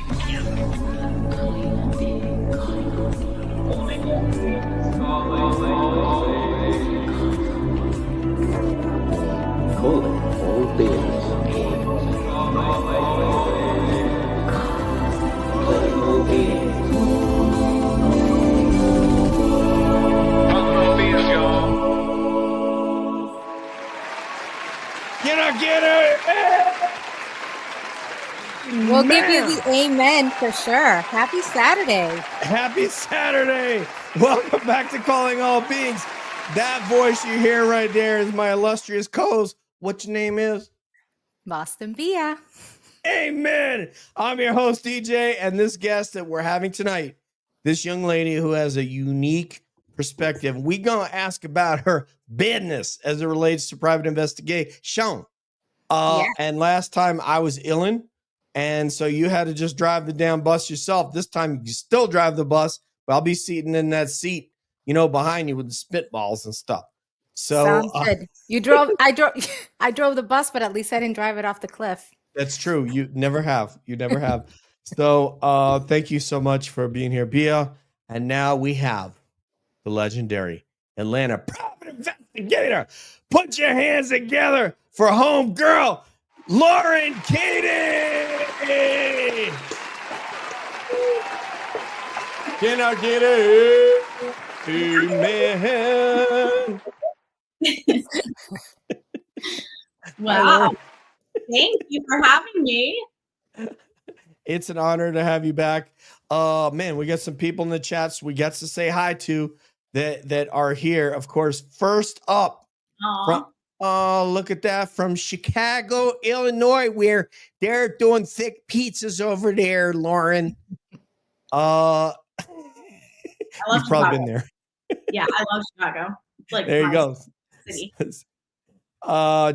Calling all beings. Calling all beings. Get her! We'll give you the amen for sure. Happy Saturday. Happy Saturday! Welcome back to Calling All Beings. That voice you hear right there is my illustrious co-host. What your name is? Boston Via. Amen. I'm your host, DJ, and this guest that we're having tonight, this young lady who has a unique perspective. We're going to ask about her business as it relates to private investigation. And last time I was illin', and so you had to just drive the damn bus yourself. This time you still drive the bus, but I'll be sitting in that seat, behind you with the spitballs and stuff. So sounds good. I drove the bus, but at least I didn't drive it off the cliff. That's true. You never have. So thank you so much for being here, Bia. And now we have the legendary Atlanta Private Investigator. Put your hands together for home girl, Loren Katie. Can I get it? Amen. Wow. Thank you for having me. It's an honor to have you back. Man, we got some people in the chats we got to say hi to that are here. Of course, first up, look at that, from Chicago, Illinois, where they're doing thick pizzas over there, Loren. I love You've probably been there. Yeah, I love Chicago. Like, there you go. City.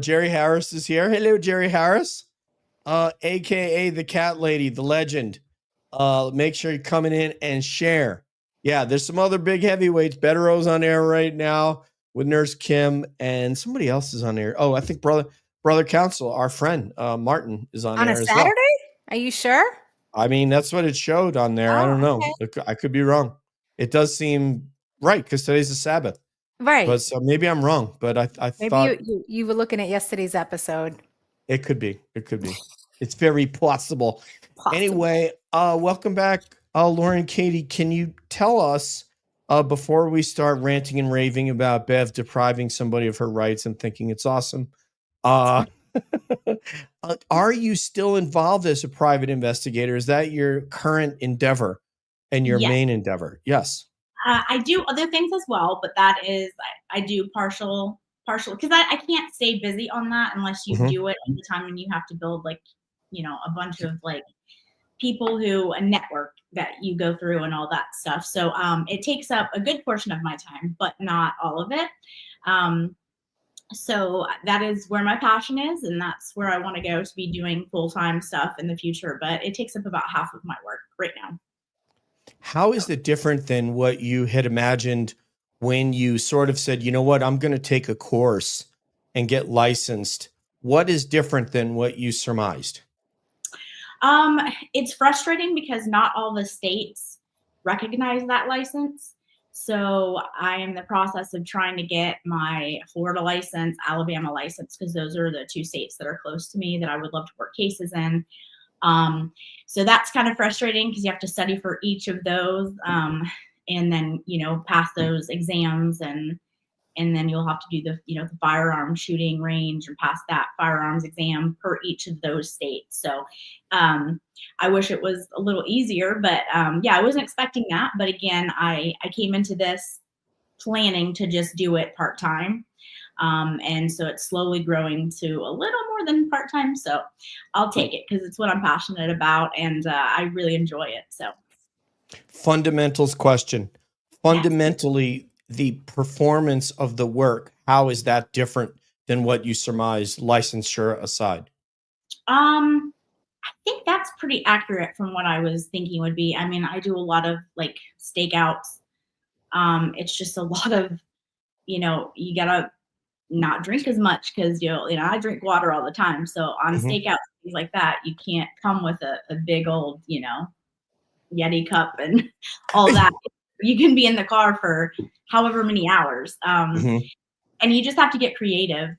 Jerry Harris is here. Hello, Jerry Harris, aka the cat lady, the legend. Make sure you're coming in and share. Yeah, there's some other big heavyweights. Bettero's on air right now with Nurse Kim, and somebody else is on there. Oh, I think brother Counsel, our friend Martin, is on there a Saturday? Well. Are you sure? I mean, that's what it showed on there. I don't know. Okay. I could be wrong. It does seem right because today's the Sabbath. Right. But so maybe I'm wrong, but I maybe thought you were looking at yesterday's episode. It could be. It's very possible. Anyway, welcome back, Loren Katie. Can you tell us before we start ranting and raving about Bev depriving somebody of her rights and thinking it's awesome? Are you still involved as a private investigator? Is that your current endeavor and your main endeavor? Yes. I do other things as well, but that is, I do partial, because I can't stay busy on that unless you do it all the time, and you have to build a bunch of people a network that you go through and all that stuff. So it takes up a good portion of my time, but not all of it. So that is where my passion is, and that's where I want to go to be doing full-time stuff in the future, but it takes up about half of my work right now. How is it different than what you had imagined when you sort of said, you know what, I'm going to take a course and get licensed? What is different than what you surmised? It's frustrating because not all the states recognize that license. So I am in the process of trying to get my Florida license, Alabama license, because those are the two states that are close to me that I would love to work cases in. So that's kind of frustrating because you have to study for each of those, and then, pass those exams, and then you'll have to do the firearm shooting range and pass that firearms exam per each of those states. So, I wish it was a little easier, but, I wasn't expecting that. But again, I came into this planning to just do it part-time. And so it's slowly growing to a little more than part-time. So I'll take it because it's what I'm passionate about, and I really enjoy it. So fundamentals question. Fundamentally, the performance of the work, how is that different than what you surmised, licensure aside? I think that's pretty accurate from what I was thinking would be. I mean, I do a lot of stakeouts. It's just a lot of, you gotta not drink as much because I drink water all the time. So on stakeouts, things like that, you can't come with a big old, Yeti cup and all that. You can be in the car for however many hours. Mhm. And you just have to get creative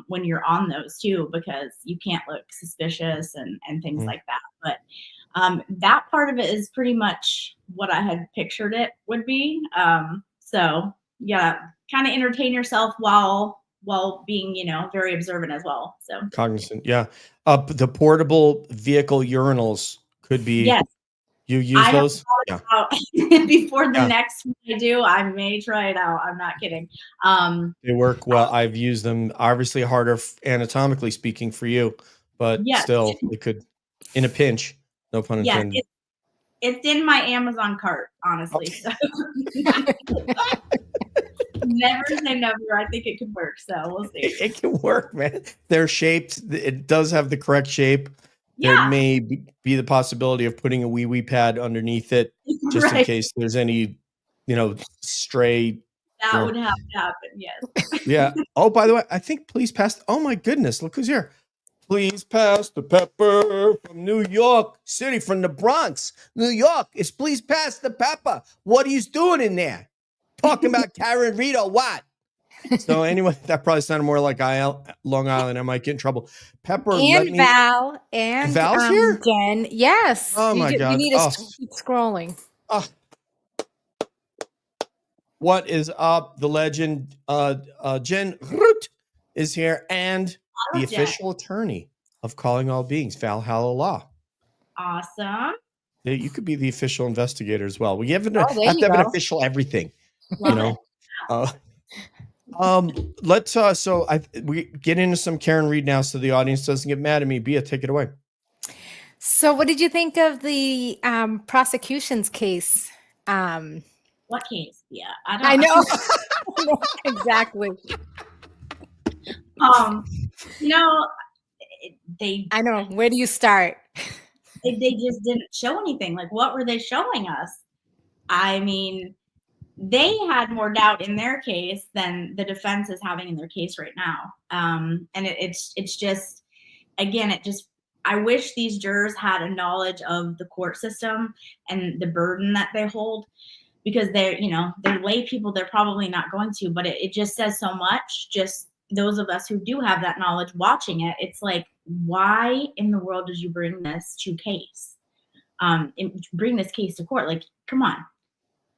when you're on those too, because you can't look suspicious and things Mhm. like that. But that part of it is pretty much what I had pictured it would be. So yeah, kind of entertain yourself while being, very observant as well. So Cognizant, yeah. The portable vehicle urinals could be. yes, You I use have those? Yeah, thought about before the yeah. next one I do, I may try it out. I'm not kidding. They work well. I've used them. Obviously, harder anatomically speaking for you, but Yes, still, it could, in a pinch. No pun yes, intended. it's in my Amazon cart, honestly. Okay. So never say never. I think it could work. So we'll see. It can work, man. They're shaped. It does have the correct shape. There Yeah, may be the possibility of putting a wee pad underneath it, just in right. case there's any, stray. That would have to happen. Yes. Yeah. Oh, by the way, I think please pass. Oh my goodness, look who's here. Please pass the pepper from New York City, from the Bronx, New York. It's please pass the pepper. What are you doing in there? Talking about Karen Reed or what? So anyway, that probably sounded more like Long Island. I might get in trouble. Pepper, let And me. Val and Val's here? Jen. Yes. Oh my You God. need to keep scrolling. What is up? The legend, Jen Root is here, and the Jen. official attorney of Calling All Beings, Val Law. Awesome. You could be the official investigator as well. We have to there have you an go. official everything. Love it. Let's we get into some Karen Reed now, so the audience doesn't get mad at me. Bia, take it away. So what did you think of the prosecution's case? What case? Yeah, I know. Exactly. They I know. Where do you start? they just didn't show anything. Like, what were they showing us? I mean, they had more doubt in their case than the defense is having in their case right now. And it's just, again, I wish these jurors had a knowledge of the court system and the burden that they hold, because they're lay people. They're probably not going to, but it just says so much. Just those of us who do have that knowledge watching it, it's like, why in the world did you bring this to case? Bring this case to court? Like, come on.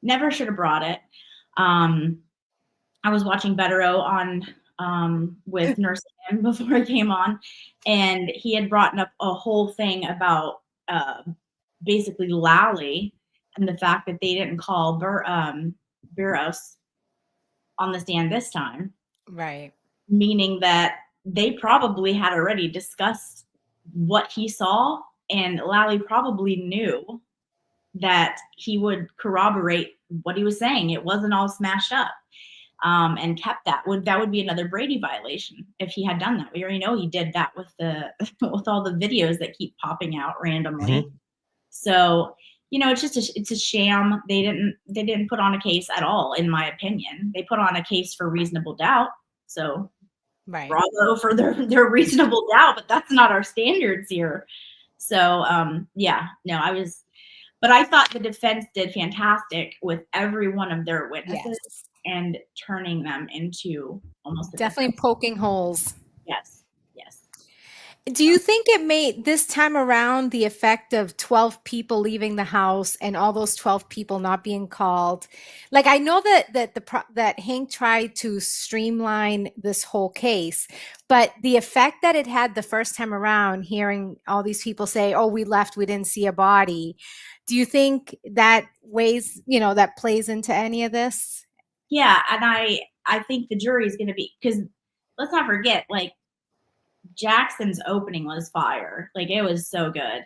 Never should have brought it. I was watching Bettero on with Nurse Kim before I came on, and he had brought up a whole thing about basically Lally and the fact that they didn't call Burros on the stand this time. Right. Meaning that they probably had already discussed what he saw, and Lally probably knew that he would corroborate what he was saying. It wasn't all smashed up, and kept that. That would be another Brady violation if he had done that. We already know he did that with with all the videos that keep popping out randomly. Mm-hmm. So, it's a sham. They didn't put on a case at all, in my opinion. They put on a case for reasonable doubt. So right. Bravo for their reasonable doubt, but that's not our standards here. So but I thought the defense did fantastic with every one of their witnesses. Yes. And turning them into almost definitely poking holes. Yes. Do you think it made this time around the effect of 12 people leaving the house and all those 12 people not being called? Like, I know that Hank tried to streamline this whole case, but the effect that it had the first time around, hearing all these people say, "Oh, we left, we didn't see a body." Do you think that weighs, that plays into any of this? Yeah, and I think the jury is going to be, because let's not forget, like, Jackson's opening was fire. Like, it was so good.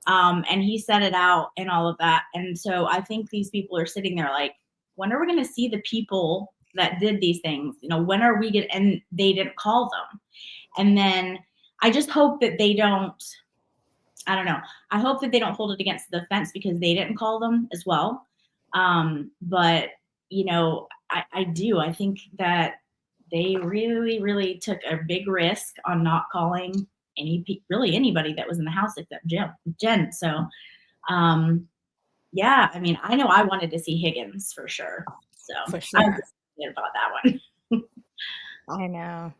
And he set it out and all of that. And so I think these people are sitting there like, when are we going to see the people that did these things? When are we going to, and they didn't call them. And then I just hope that they don't, I don't know. I hope that they don't hold it against the defense because they didn't call them as well. But, I do. I think that they really, really took a big risk on not calling really anybody that was in the house except Jen. So, yeah, I mean, I know I wanted to see Higgins for sure. So For I was sure. excited about that one. I know.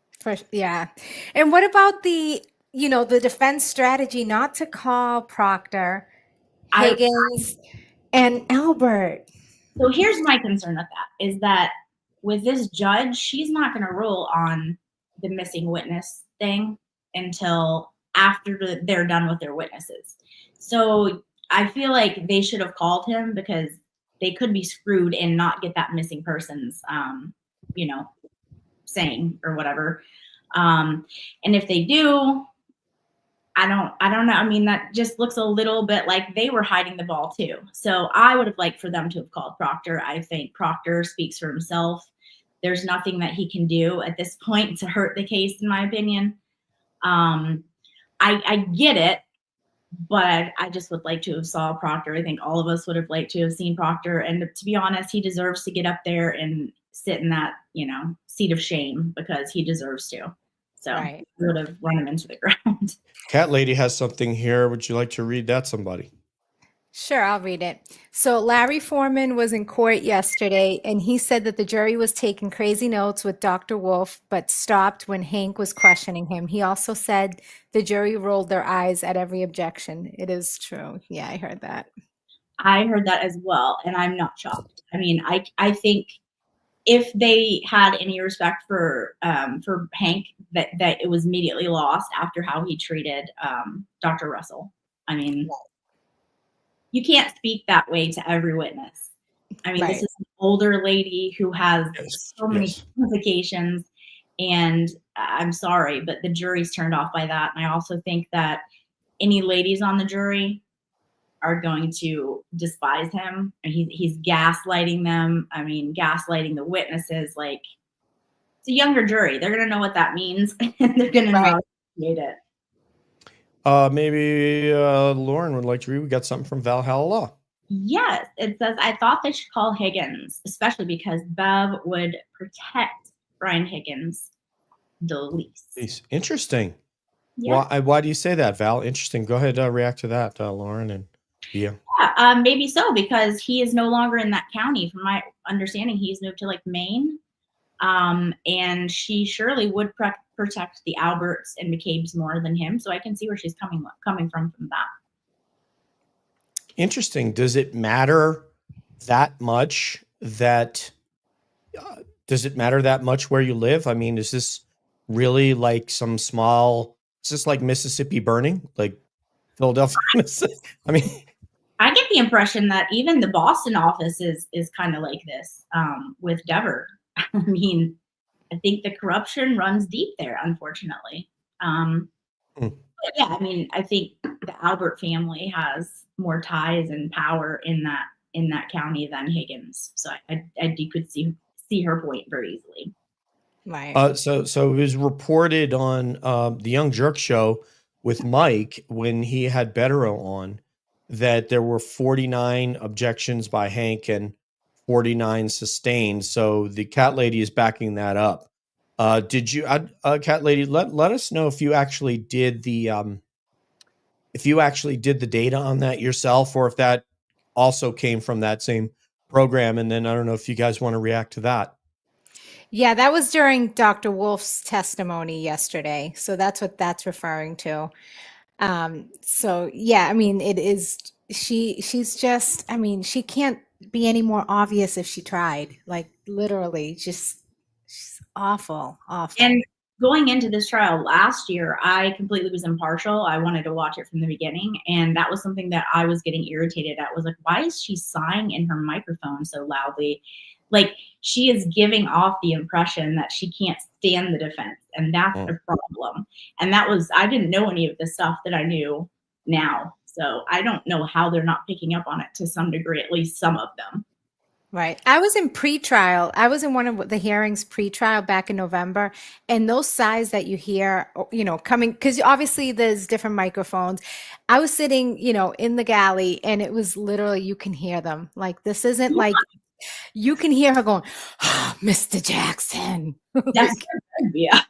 Yeah. And what about the defense strategy not to call Proctor, I Higgins, and Albert? So here's my concern with that is that with this judge, she's not going to rule on the missing witness thing until after they're done with their witnesses. So I feel like they should have called him because they could be screwed and not get that missing person's, you know, saying or whatever. And if they do, I don't know. I mean, that just looks a little bit like they were hiding the ball too. So I would have liked for them to have called Proctor. I think Proctor speaks for himself. There's nothing that he can do at this point to hurt the case, in my opinion. I get it, but I just would like to have saw Proctor. I think all of us would have liked to have seen Proctor. And to be honest, he deserves to get up there and sit in that, seat of shame because he deserves to. So Right. I would have run him into the ground. Cat Lady has something here. Would you like to read that, somebody? Sure, I'll read it. So Larry Foreman was in court yesterday, and he said that the jury was taking crazy notes with Dr. Wolf, but stopped when Hank was questioning him. He also said the jury rolled their eyes at every objection. It is true. Yeah, I heard that. I heard that as well, and I'm not shocked. I mean, I think if they had any respect for Hank, that it was immediately lost after how he treated Dr. Russell. I mean, you can't speak that way to every witness. I mean, Right. This is an older lady who has so many qualifications, and I'm sorry, but the jury's turned off by that. And I also think that any ladies on the jury are going to despise him, and he's gaslighting them. I mean, gaslighting the witnesses. Like, it's a younger jury; they're going to know what that means, and they're going to know how to appreciate it. Maybe Loren would like to read. We got something from Valhalla Law. Yes, it says, I thought they should call Higgins, especially because Bev would protect Brian Higgins the least. Interesting. Yeah. Why do you say that, Val? Interesting. Go ahead, react to that, Loren and Bia. Yeah, maybe so, because he is no longer in that county. From my understanding, he's moved to like Maine. And she surely would protect the Alberts and McCabe's more than him. So I can see where she's coming from that. Interesting. Does it matter that much where you live? I mean, is this really like some small, is this like Mississippi burning, like Philadelphia? I mean, I get the impression that even the Boston office is kind of like this with Dever. I mean, I think the corruption runs deep there, unfortunately. But yeah, I mean, I think the Albert family has more ties and power in that county than Higgins. So I could see her point very easily. Right. So it was reported on the Young Jerk show with Mike when he had Bettero on that there were 49 objections by Hank and 49 sustained. So the Cat Lady is backing that up. Did you, Cat Lady, let us know if you actually did the data on that yourself, or if that also came from that same program. And then I don't know if you guys want to react to that. Yeah, that was during Dr. Wolf's testimony yesterday. So that's what that's referring to. So yeah, I mean, it is, she's just, I mean, she can't be any more obvious if she tried, like literally she's awful. And going into this trial last year, I completely was impartial. I wanted to watch it from the beginning. And that was something that I was getting irritated at, was like, why is she sighing in her microphone so loudly? Like, she is giving off the impression that she can't stand the defense. And that's a problem. And I didn't know any of the stuff that I knew now. So I don't know how they're not picking up on it to some degree, at least some of them. Right. I was in pretrial. I was in one of the hearings pretrial back in November, and those sighs that you hear, coming, because obviously there's different microphones. I was sitting, in the galley, and it was literally, you can hear them. Like, this isn't like, you can hear her going, oh, Mr. Jackson. That's so good. Yeah.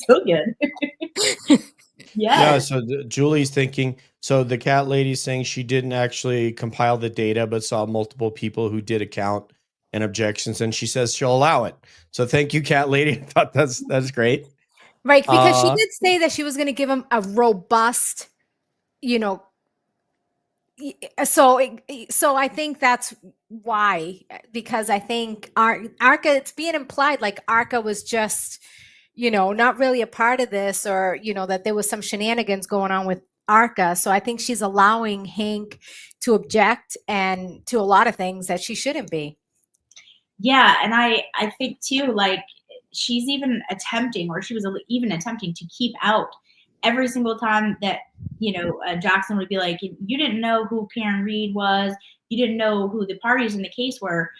So good. Yeah, so Julie's thinking, so the cat lady's saying she didn't actually compile the data, but saw multiple people who did account and objections, and she says she'll allow it. So thank you, cat lady. I thought that's great. Right, because she Uh, did say that she was going to give him a robust, you know, so I think that's why, because I think Arca, it's being implied like Arca was just, not really a part of this, or that there was some shenanigans going on with Arca. So I think she's allowing Hank to object and to a lot of things that she shouldn't be. Yeah, and I think too, like she's even attempting, or she was even attempting to keep out every single time that Jackson would be like, you didn't know who Karen Reed was, you didn't know who the parties in the case were.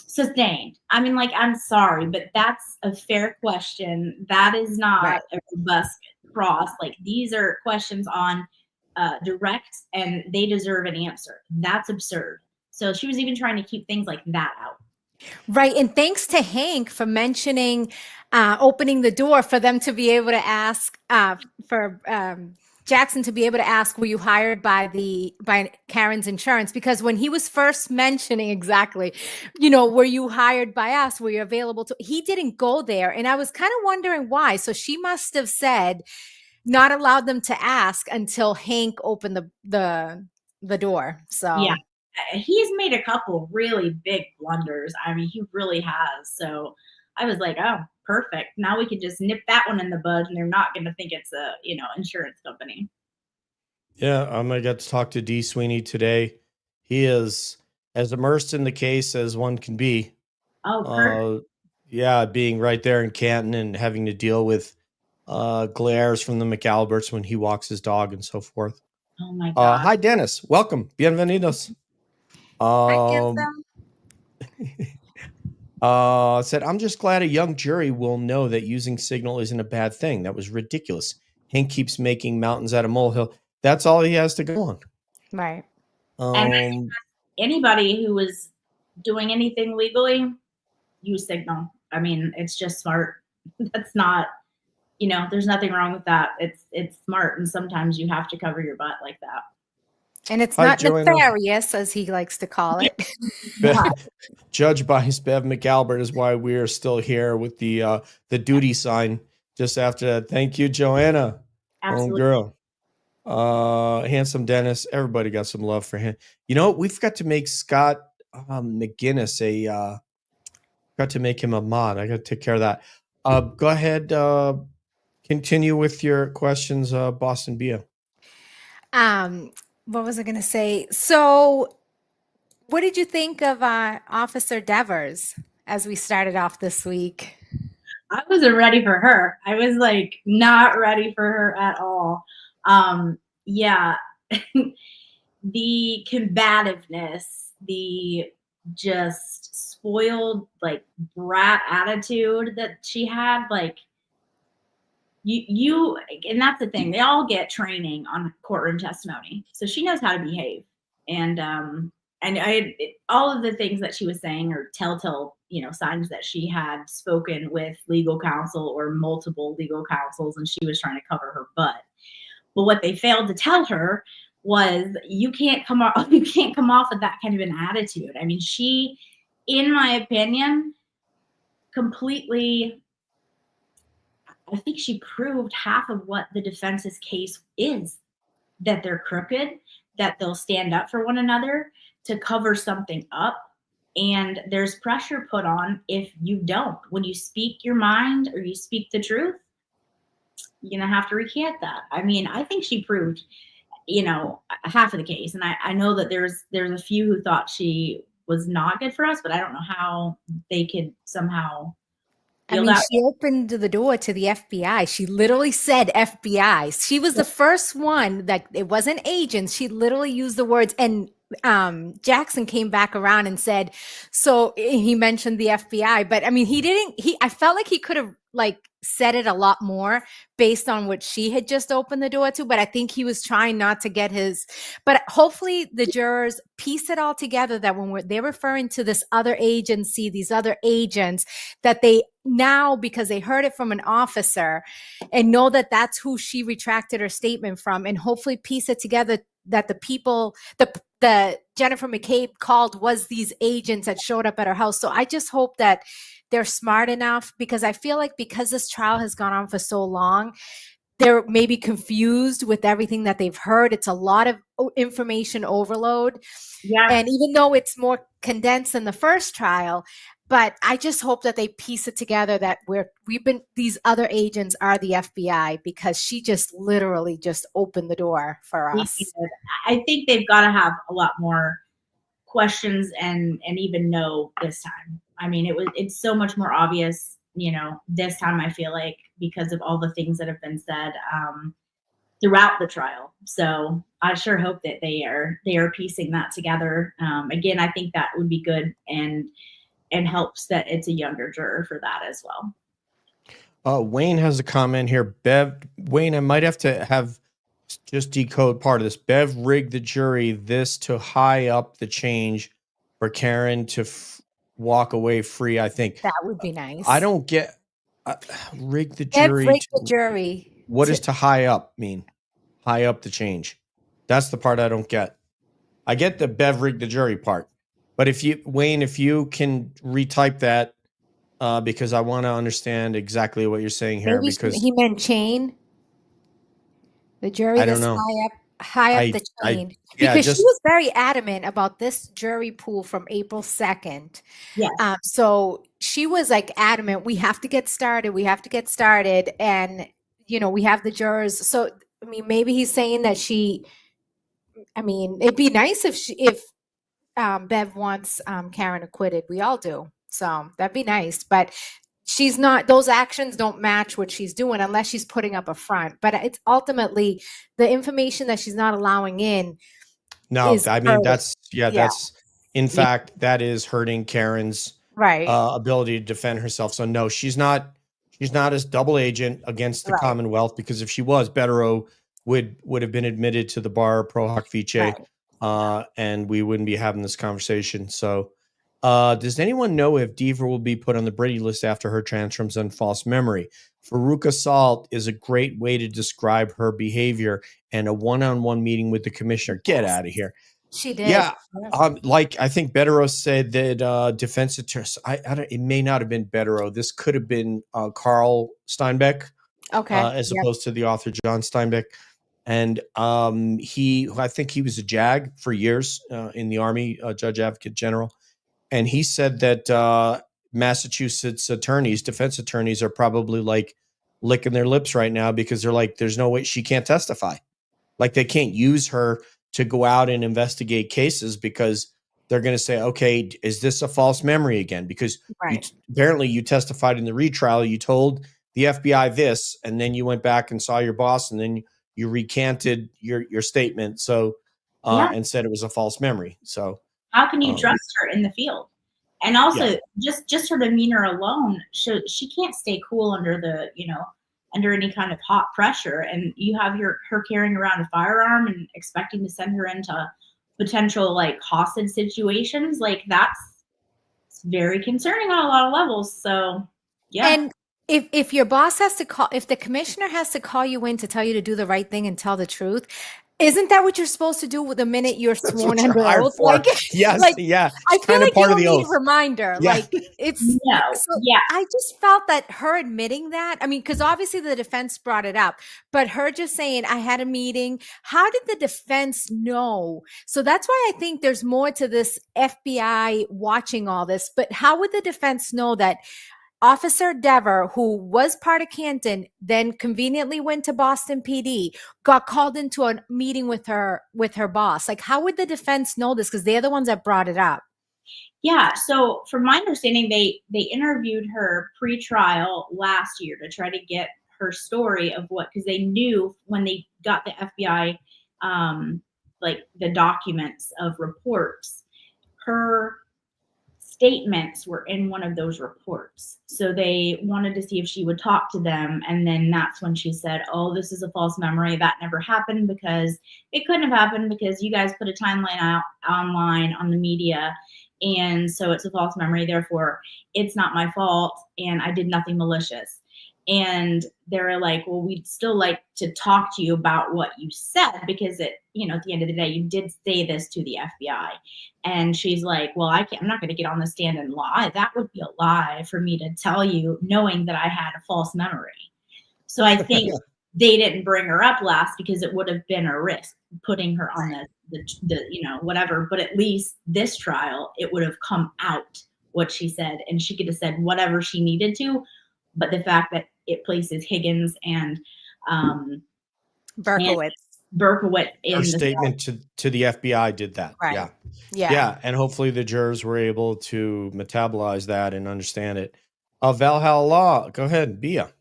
Sustained. I mean, like, I'm sorry, but that's a fair question. That is not Right. a robust cross. Like, these are questions on direct, and they deserve an answer. That's absurd. So she was even trying to keep things like that out. Right. And thanks to Hank for mentioning, opening the door for them to be able to ask, for Jackson to be able to ask, were you hired by Karen's insurance? Because when he was first mentioning exactly, were you hired by us? Were you available to, he didn't go there. And I was kind of wondering why. So she must have said, not allowed them to ask until Hank opened the door. So Yeah. He's made a couple really big blunders. I mean, he really has. So I was like, oh, perfect. Now we can just nip that one in the bud, and they're not going to think it's a, insurance company. yeah, I'm gonna get to talk to D. Sweeney today. He is as immersed in the case as one can be. Oh, perfect. Yeah, being right there in Canton and having to deal with glares from the McAlberts when he walks his dog and so forth. Oh my God. Hi, Dennis. Welcome. Bienvenidos. Said, I'm just glad a young jury will know that using Signal isn't a bad thing. That was ridiculous. Hank keeps making mountains out of molehill. That's all he has to go on. right. And anybody who was doing anything legally, use Signal. I mean, it's just smart. That's not, there's nothing wrong with that. It's smart, and sometimes you have to cover your butt like that. And it's Hi, not Joanna. nefarious, as he likes to call it. Judge by Bev McAlbert is why we are still here with the duty sign just after that. Thank you, Joanna. Absolutely. Girl. Handsome Dennis. Everybody got some love for him. We've got to make Scott McGinnis got to make him a mod. I got to take care of that. Go ahead. Continue with your questions, Boston Bia. What was I going to say? So, what did you think of Officer Devers as we started off this week? I wasn't ready for her. I was like not ready for her at all. Yeah, the combativeness, the just spoiled like brat attitude that she had, like you and that's the thing, they all get training on courtroom testimony, so she knows how to behave. And all of the things that she was saying are telltale signs that she had spoken with legal counsel or multiple legal counsels, and she was trying to cover her butt. But what they failed to tell her was you can't come off with that kind of an attitude. I mean, she, in my opinion, completely, I think she proved half of what the defense's case is, that they're crooked, that they'll stand up for one another to cover something up. And there's pressure put on if you don't. When you speak your mind or you speak the truth, you're going to have to recant that. I mean, I think she proved, half of the case. And I know that there's a few who thought she was not good for us, but I don't know how they could somehow. I mean, she opened the door to the FBI. She literally said FBI. She was the first one that it wasn't agents. She literally used the words, and Jackson came back around and said, so he mentioned the FBI, but I mean, I felt like he could have like said it a lot more based on what she had just opened the door to, but I think he was trying not to get but hopefully the jurors piece it all together that when they're referring to this other agency, these other agents, that they now, because they heard it from an officer and know that that's who she retracted her statement from, and hopefully piece it together that the people, the Jennifer McCabe called was these agents that showed up at her house. So I just hope that they're smart enough, because I feel like because this trial has gone on for so long, they're maybe confused with everything that they've heard. It's a lot of information overload. Yeah. And even though it's more condensed than the first trial, but I just hope that they piece it together that these other agents are the FBI, because she just literally just opened the door for us. I think they've got to have a lot more questions and even know this time. I mean, it's so much more obvious, this time, I feel like, because of all the things that have been said throughout the trial. So I sure hope that they are piecing that together. Again, I think that would be good and helps that it's a younger juror for that as well. Wayne has a comment here. Wayne, I might have to have just decode part of this. Bev rigged the jury this to high up the change for Karen to walk away free, I think. That would be nice. I don't get rig the Bev jury. rigged the jury. What does to high up mean? High up the change. That's the part I don't get. I get the Bev rigged the jury part. But Wayne, if you can retype that, because I want to understand exactly what you're saying here. Maybe because he meant chain. The jury I don't that's know. high up the chain. Because she was very adamant about this jury pool from April 2nd. Yeah. So she was like adamant, we have to get started. We have to get started. And, we have the jurors. So, I mean, maybe he's saying that it'd be nice if Bev wants Karen acquitted. We all do. So that'd be nice. But she's not, those actions don't match what she's doing unless she's putting up a front. But it's ultimately the information that she's not allowing in. No, I mean, that's in fact, that is hurting Karen's ability to defend herself. So no, she's not as double agent against the Commonwealth, because if she was, Bettero would have been admitted to the bar pro hoc vice, and we wouldn't be having this conversation. So does anyone know if Deaver will be put on the Brady list after her tantrums and false memory? Faruqa Salt is a great way to describe her behavior and a one-on-one meeting with the commissioner. Get out of here. She did. Yeah. I think Bettero said that defense attorney, it may not have been Bettero. This could have been Carl Steinbeck, as opposed to the author John Steinbeck. And I think he was a JAG for years in the Army, Judge Advocate General. And he said that Massachusetts defense attorneys are probably like licking their lips right now, because they're like, there's no way she can't testify. Like, they can't use her to go out and investigate cases, because they're going to say, okay, is this a false memory again? Because apparently you testified in the retrial, you told the FBI this, and then you went back and saw your boss, and then you recanted your statement. So, and said it was a false memory. So how can you trust her in the field? And also just her demeanor alone, she can't stay cool under under any kind of hot pressure. And you have her carrying around a firearm and expecting to send her into potential like hostage situations. Like, it's very concerning on a lot of levels. So yeah. And if your boss has to if the commissioner has to call you in to tell you to do the right thing and tell the truth, isn't that what you're supposed to do with the minute you're sworn under oath? Like, yes, I feel like part you of the don't need oath. a reminder. Yeah. Like, it's I just felt that her admitting that, I mean, because obviously the defense brought it up, but her just saying, I had a meeting. How did the defense know? So that's why I think there's more to this FBI watching all this. But how would the defense know that Officer Dever, who was part of Canton, then conveniently went to Boston PD, got called into a meeting with her boss? Like, how would the defense know this? Because they're the ones that brought it up. Yeah. So from my understanding, they interviewed her pre-trial last year to try to get her story of because they knew when they got the FBI, like the documents of reports, her statements were in one of those reports. So they wanted to see if she would talk to them. And then that's when she said, oh, this is a false memory. That never happened because it couldn't have happened because you guys put a timeline out online on the media. And so it's a false memory. Therefore, it's not my fault. And I did nothing malicious. And they're like, well, we'd still like to talk to you about what you said because at the end of the day, you did say this to the FBI. And she's like, well, I'm not going to get on the stand and lie. That would be a lie for me to tell you knowing that I had a false memory. So I think they didn't bring her up last because it would have been a risk putting her on the whatever. But at least this trial, it would have come out what she said and she could have said whatever she needed to. But the fact that it places Higgins and Berkowitz. in Her the statement to the FBI did that. Right. Yeah. And hopefully the jurors were able to metabolize that and understand it. Valhalla Law, go ahead, Bia.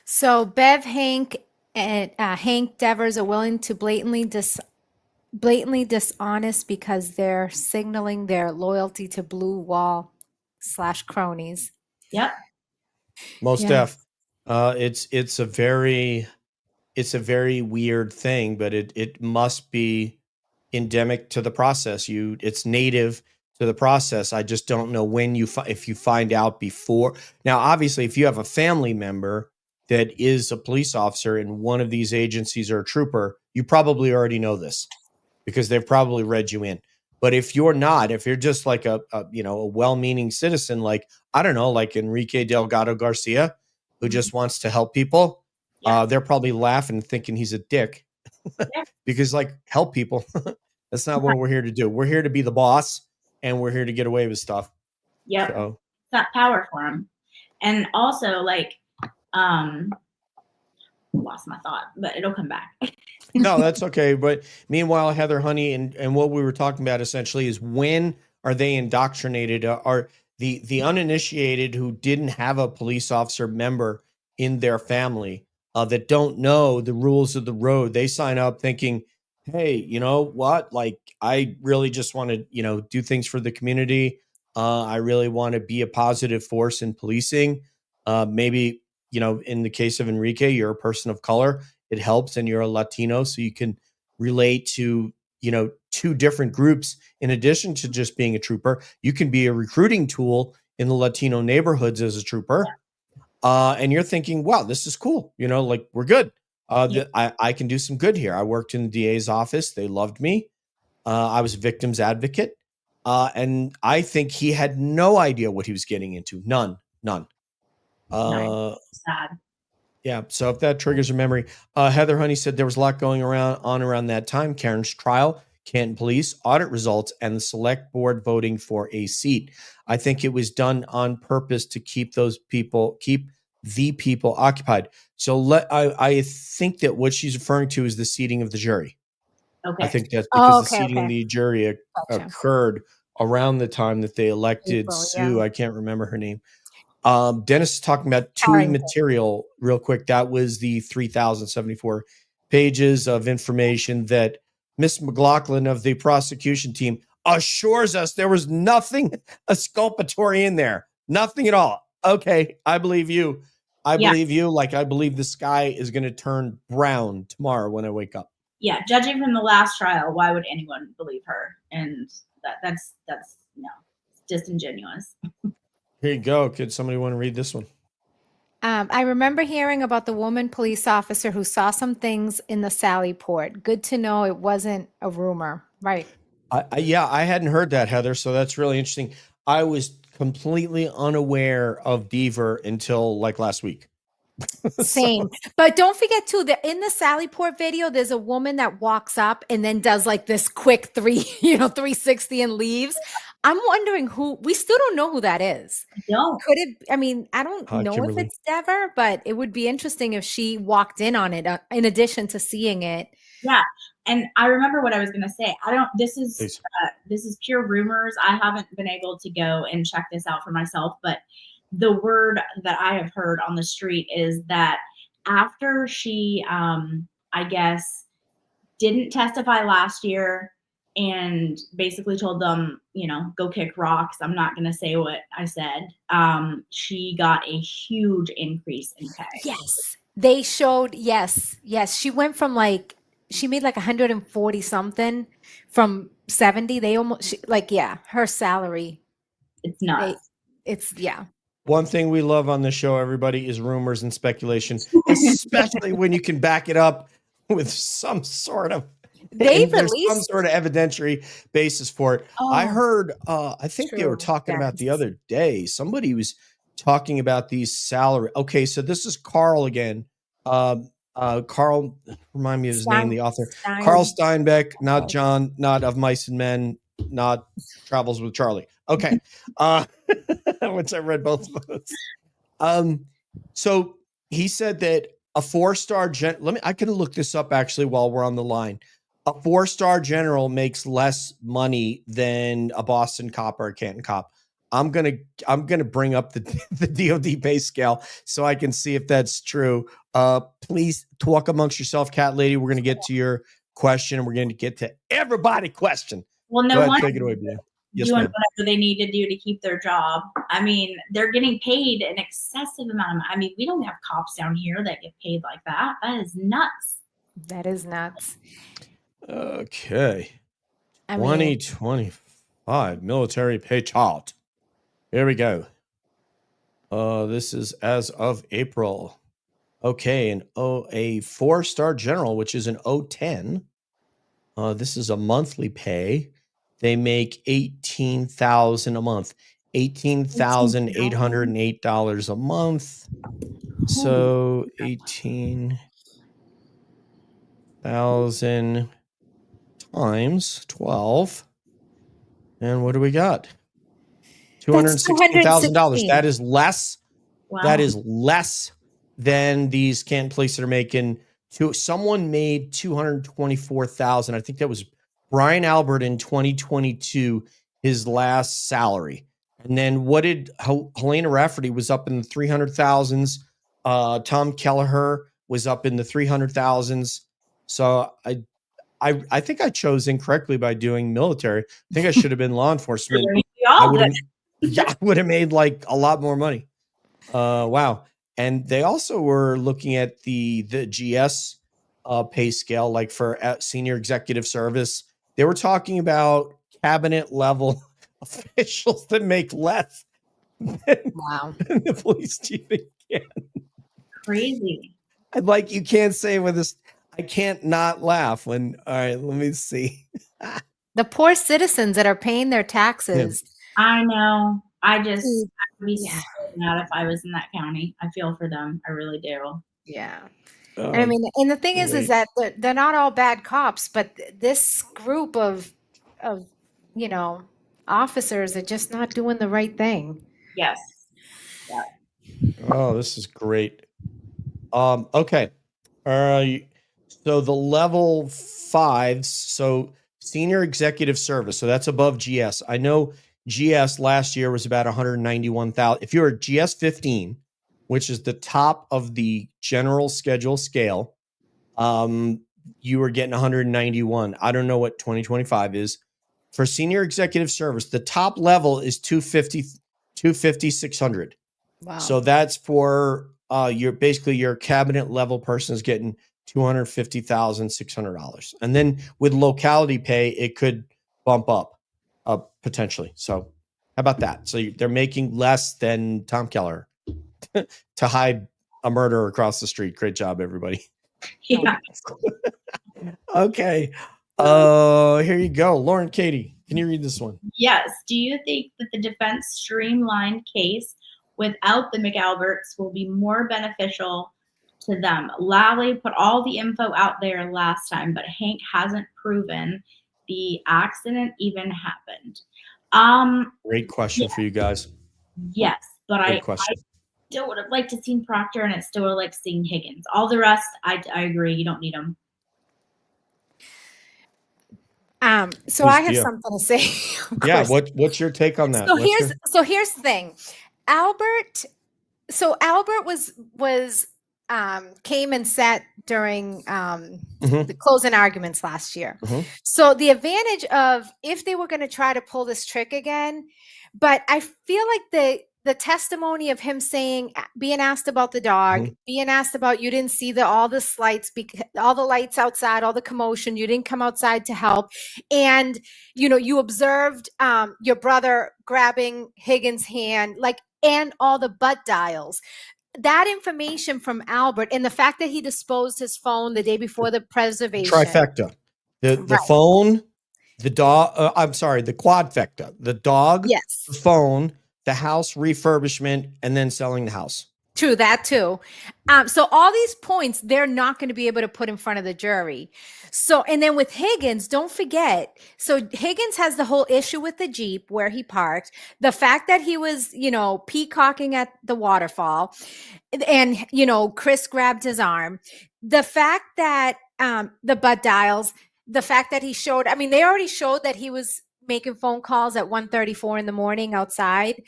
So Bev, Hank, and Hank Devers are willing to blatantly dishonest because they're signaling their loyalty to Blue Wall / cronies. Yep. Most Yeah. def. It's a very weird thing, but it must be endemic to the process. It's native to the process. I just don't know when if you find out before. Now, obviously, if you have a family member that is a police officer in one of these agencies or a trooper, you probably already know this because they've probably read you in. But if you're not, if you're just like a well-meaning citizen, like, I don't know, like Enrique Delgado Garcia, who just wants to help people, they're probably laughing, thinking he's a dick because, like, help people. That's not what we're here to do. We're here to be the boss, and we're here to get away with stuff. Yep. So. That power for him. And also, like, lost my thought, but it'll come back. No, that's okay. But meanwhile, Heather Honey, and what we were talking about essentially is, when are they indoctrinated? Are the uninitiated who didn't have a police officer member in their family that don't know the rules of the road, they sign up thinking, hey, you know what? Like, I really just want to, do things for the community. I really want to be a positive force in policing. Maybe, in the case of Enrique, you're a person of color. It helps, and you're a Latino, so you can relate to, two different groups. In addition to just being a trooper, you can be a recruiting tool in the Latino neighborhoods as a trooper. And you're thinking, wow, this is cool. Like, we're good. I can do some good here. I worked in the DA's office. They loved me. I was a victim's advocate. And I think he had no idea what he was getting into. None. Sad. Yeah. So if that triggers a memory, Heather Honey said there was a lot going around that time. Karen's trial, Canton police, audit results, and the select board voting for a seat. I think it was done on purpose to keep the people occupied. So I think that what she's referring to is the seating of the jury. Okay. I think that's because the seating okay. of the jury Gotcha. occurred around the time that they elected April, Sue. yeah. I can't remember her name. Dennis is talking about TUI Harrington. material real quick. That was the 3,074 pages of information that Miss McLaughlin of the prosecution team assures us there was nothing exculpatory in there. Nothing at all. Okay, I believe you. I believe you. Like, I believe the sky is going to turn brown tomorrow when I wake up. Yeah, judging from the last trial, why would anyone believe her? And that's disingenuous. Here you go. Could somebody want to read this one? I remember hearing about the woman police officer who saw some things in the Sally Port. Good to know it wasn't a rumor. Right. I hadn't heard that, Heather. So that's really interesting. I was completely unaware of Deaver until like last week. Same. But don't forget too that in the Sally Port video, there's a woman that walks up and then does like this quick 360 and leaves. I'm wondering we still don't know who that is. No. Could it, I don't know Kimberly. if it's Dever, but it would be interesting if she walked in on it in addition to seeing it. Yeah. And I remember what I was going to say. This is pure rumors. I haven't been able to go and check this out for myself, but the word that I have heard on the street is that after she, I guess, didn't testify last year, and basically told them, go kick rocks. I'm not going to say what I said. She got a huge increase in pay. Yes. They showed, yes. She went from she made 140 something from 70. They almost, her salary. It's nuts. Yeah. One thing we love on the show, everybody, is rumors and speculation, especially when you can back it up with some sort of there's some sort of evidentiary basis for it. I heard, I think they were talking about the other day, somebody was talking about these salary. Okay, so this is Carl again. Carl, remind me of his name, the author. Carl Steinbeck, not John, not Of Mice and Men, not Travels with Charlie. Okay. Which I read both of those. So he said that a 4-star I can look this up actually while we're on the line. A 4-star general makes less money than a Boston cop or a Canton cop. I'm gonna bring up the DoD pay scale so I can see if that's true. Please talk amongst yourself, Cat Lady. We're gonna get to your question, and we're gonna get to everybody's question. Well, no one take it away, Blaine. Yes, doing ma'am. whatever they need to do to keep their job. I mean, they're getting paid an excessive amount of money. I mean, we don't have cops down here that get paid like that. That is nuts. That is nuts. Okay. 2025 military pay chart. Here we go. This is as of April. Okay, a 4-star general, which is an 010. This is a monthly pay. They make $18,000 a month. $18,808 a month. So 18,000 times 12. And what do we got? $216,000. That is less. Wow. That is less than these Canton police that are making. Someone made $224,000. I think that was Brian Albert in 2022, his last salary. And then what did Helena Rafferty was up in the 300,000s. Tom Kelleher was up in the 300,000s. So I think I chose incorrectly by doing military. I think I should have been law enforcement. I would have made a lot more money. Wow. And they also were looking at the GS pay scale, like for senior executive service. They were talking about cabinet level officials that make less than the police chief again. Crazy. You can't say with this. I can't not laugh when. All right, let me see. The poor citizens that are paying their taxes. Yeah. I know. I would be mad if I was in that county. I feel for them. I really do. Yeah. I mean, and the thing is that they're not all bad cops, but this group of officers are just not doing the right thing. Yes. Yeah. Oh, this is great. Okay. So the level 5s, so senior executive service, so that's above GS. I know GS last year was about 191,000. If you're a GS 15, which is the top of the general schedule scale, you were getting 191. I don't know what 2025 is. For senior executive service, the top level is 250, 600. Wow. So that's for your cabinet level person is getting $250,600. And then with locality pay, it could bump up potentially. So how about that? So they're making less than Tom Keller to hide a murder across the street. Great job, everybody. Yeah. Okay. Here you go. Loren, Katie, can you read this one? Yes. Do you think that the defense streamlined case without the McAlberts will be more beneficial to them? Lally put all the info out there last time, but Hank hasn't proven the accident even happened. Great question for you guys. Yes, but I still would have liked to seen Proctor, and I still would have liked seeing Higgins. All the rest, I agree. You don't need them. So I have something to say. Yeah, what's your take on that? So here's the thing. Albert was came and sat during Mhm. the closing arguments last year. Mhm. So the advantage of if they were going to try to pull this trick again, but I feel like the testimony of him saying, being asked about the dog, Mhm. being asked about you didn't see all the lights, all the lights outside, all the commotion, you didn't come outside to help, and you observed your brother grabbing Higgins' hand, like, and all the butt dials. That information from Albert and the fact that he disposed his phone the day before the preservation. Trifecta. The Right. phone, the dog, I'm sorry, the quadfecta. The dog, Yes. the phone, the house refurbishment, and then selling the house. True, that too. So all these points, they're not going to be able to put in front of the jury. So, and then with Higgins, don't forget. So Higgins has the whole issue with the Jeep where he parked, the fact that he was, peacocking at the waterfall, and Chris grabbed his arm. The fact that the butt dials, the fact that he showed, I mean, they already showed that he was making phone calls at 1:34 in the morning outside,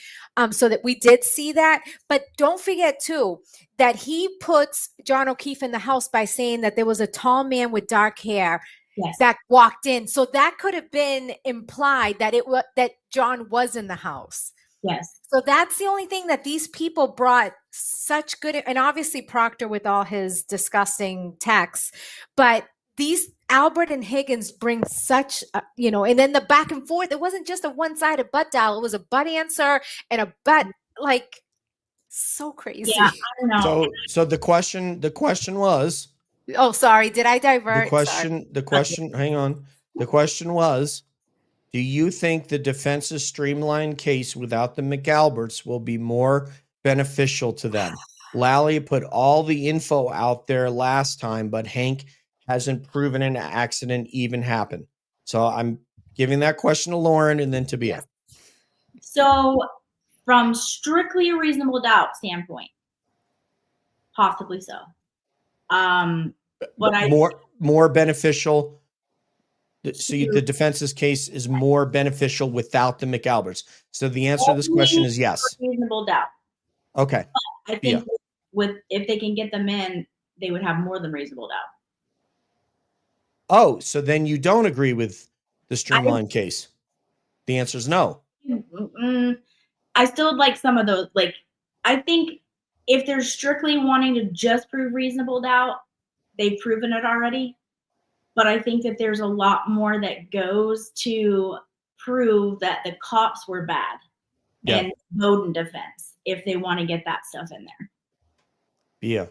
so that we did see that. But don't forget too that he puts John O'Keefe in the house by saying that there was a tall man with dark hair that walked in, so that could have been implied that that John was in the house. Yes. So that's the only thing that these people brought such good, and obviously Proctor with all his disgusting texts, but these Albert and Higgins bring such, and then the back and forth. It wasn't just a one-sided butt dial. It was a butt answer and a butt, like, so crazy. Yeah, I don't know. So the question was. Oh, sorry. Did I divert? The question. Hang on. The question was, do you think the defense's streamlined case without the McAlberts will be more beneficial to them? Lally put all the info out there last time, but Hank hasn't proven an accident even happened. So I'm giving that question to Loren and then to Bia. So from strictly a reasonable doubt standpoint, possibly so. But more beneficial. So the defense's case is more beneficial without the McAlberts. So the answer to this question is yes. Reasonable doubt. Okay. I think if they can get them in, they would have more than reasonable doubt. Oh, so then you don't agree with the streamlined case? The answer is no. I still would like some of those. Like, I think if they're strictly wanting to just prove reasonable doubt, they've proven it already. But I think that there's a lot more that goes to prove that the cops were bad and Bowden defense if they want to get that stuff in there. Yeah.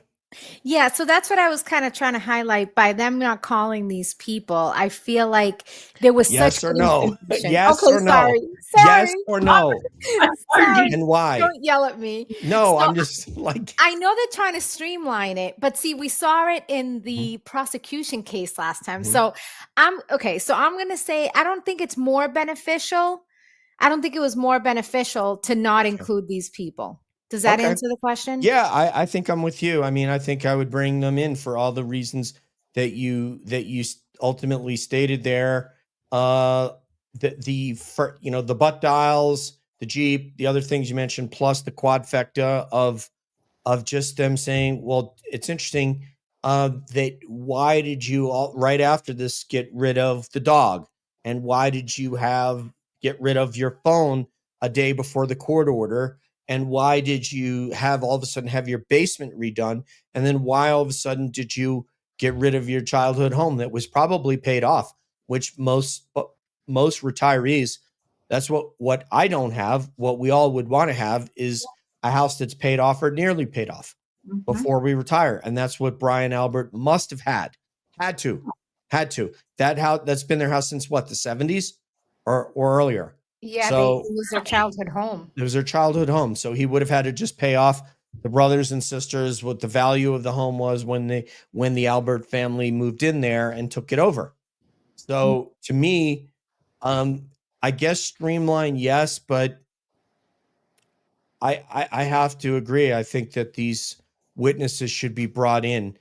Yeah, so that's what I was kind of trying to highlight by them not calling these people. I feel like there was yes or no. Yes okay, or no. sorry. Yes or no. Sorry. And why? Don't yell at me. No, I'm just like, I know they're trying to streamline it, but see, we saw it in the prosecution case last time. So I'm going to say I don't think it's more beneficial. I don't think it was more beneficial to not include these people. Does that answer the question? Yeah, I think I'm with you. I mean, I think I would bring them in for all the reasons that you ultimately stated there. The butt dials, the Jeep, the other things you mentioned, plus the quadfecta of just them saying, well, it's interesting that why did you right after this get rid of the dog, and why did you get rid of your phone a day before the court order? And why did you all of a sudden have your basement redone? And then why all of a sudden did you get rid of your childhood home that was probably paid off, which most retirees, that's what I don't have. What we all would want to have is a house that's paid off or nearly paid off before we retire. And that's what Brian Albert must have had to. That house, that's been their house since what, the 70s or earlier. Yeah, so it was their childhood home. It was their childhood home. So he would have had to just pay off the brothers and sisters what the value of the home was when the Albert family moved in there and took it over. So to me, I guess streamline, yes, but I have to agree. I think that these witnesses should be brought in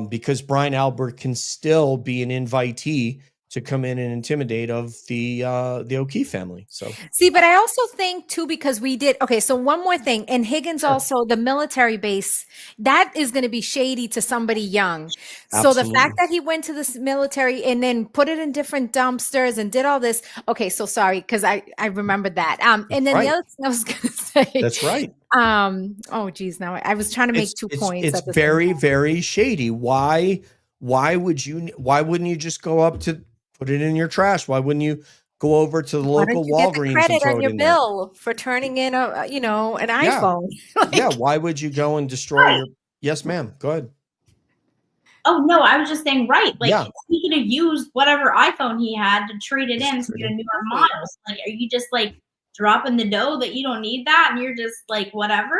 because Brian Albert can still be an invitee to come in and intimidate of the O'Keefe family. So See, but I also think too, because we did, okay, so one more thing. And Higgins Sure. also, the military base, that is going to be shady to somebody young. So the Absolutely. fact that he went to this military and then put it in different dumpsters and did all this, okay, so sorry, because I remembered that. And then the right. other thing I was going to say, That's right. oh geez, now I was trying to make two points. It's at the same very, time. very shady. Why wouldn't you just go up to put it in your trash? Why wouldn't you go over to the Why local don't you get the Walgreens and credit throw on it your in there? bill for turning in a, an Yeah. iPhone? Yeah. Why would you go and destroy your? Yes, ma'am. Go ahead. Oh no, I was just saying, right? Like Yeah. he could have used whatever iPhone he had to trade it in to get a newer Right. model. Like, are you just like dropping the dough that you don't need that, and you're just like whatever?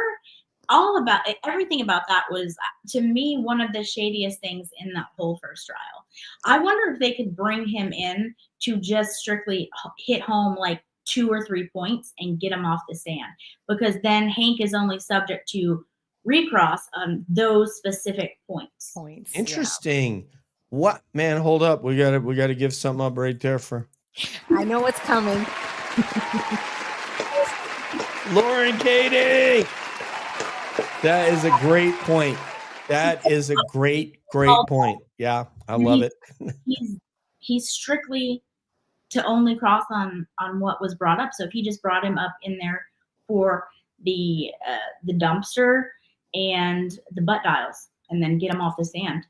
All about it, everything about that was to me one of the shadiest things in that whole first trial. I wonder if they could bring him in to just strictly hit home like 2 or 3 points and get him off the stand, because then Hank is only subject to recross on those specific points. Points. yeah. Interesting. What, man? Hold up. We gotta give something up right there for I know what's coming. Loren Katie. That is a great point. That is a great point. Yeah, I love it. He's strictly to only cross on what was brought up. So if he just brought him up in there for the dumpster and the butt dials, and then get him off the stand.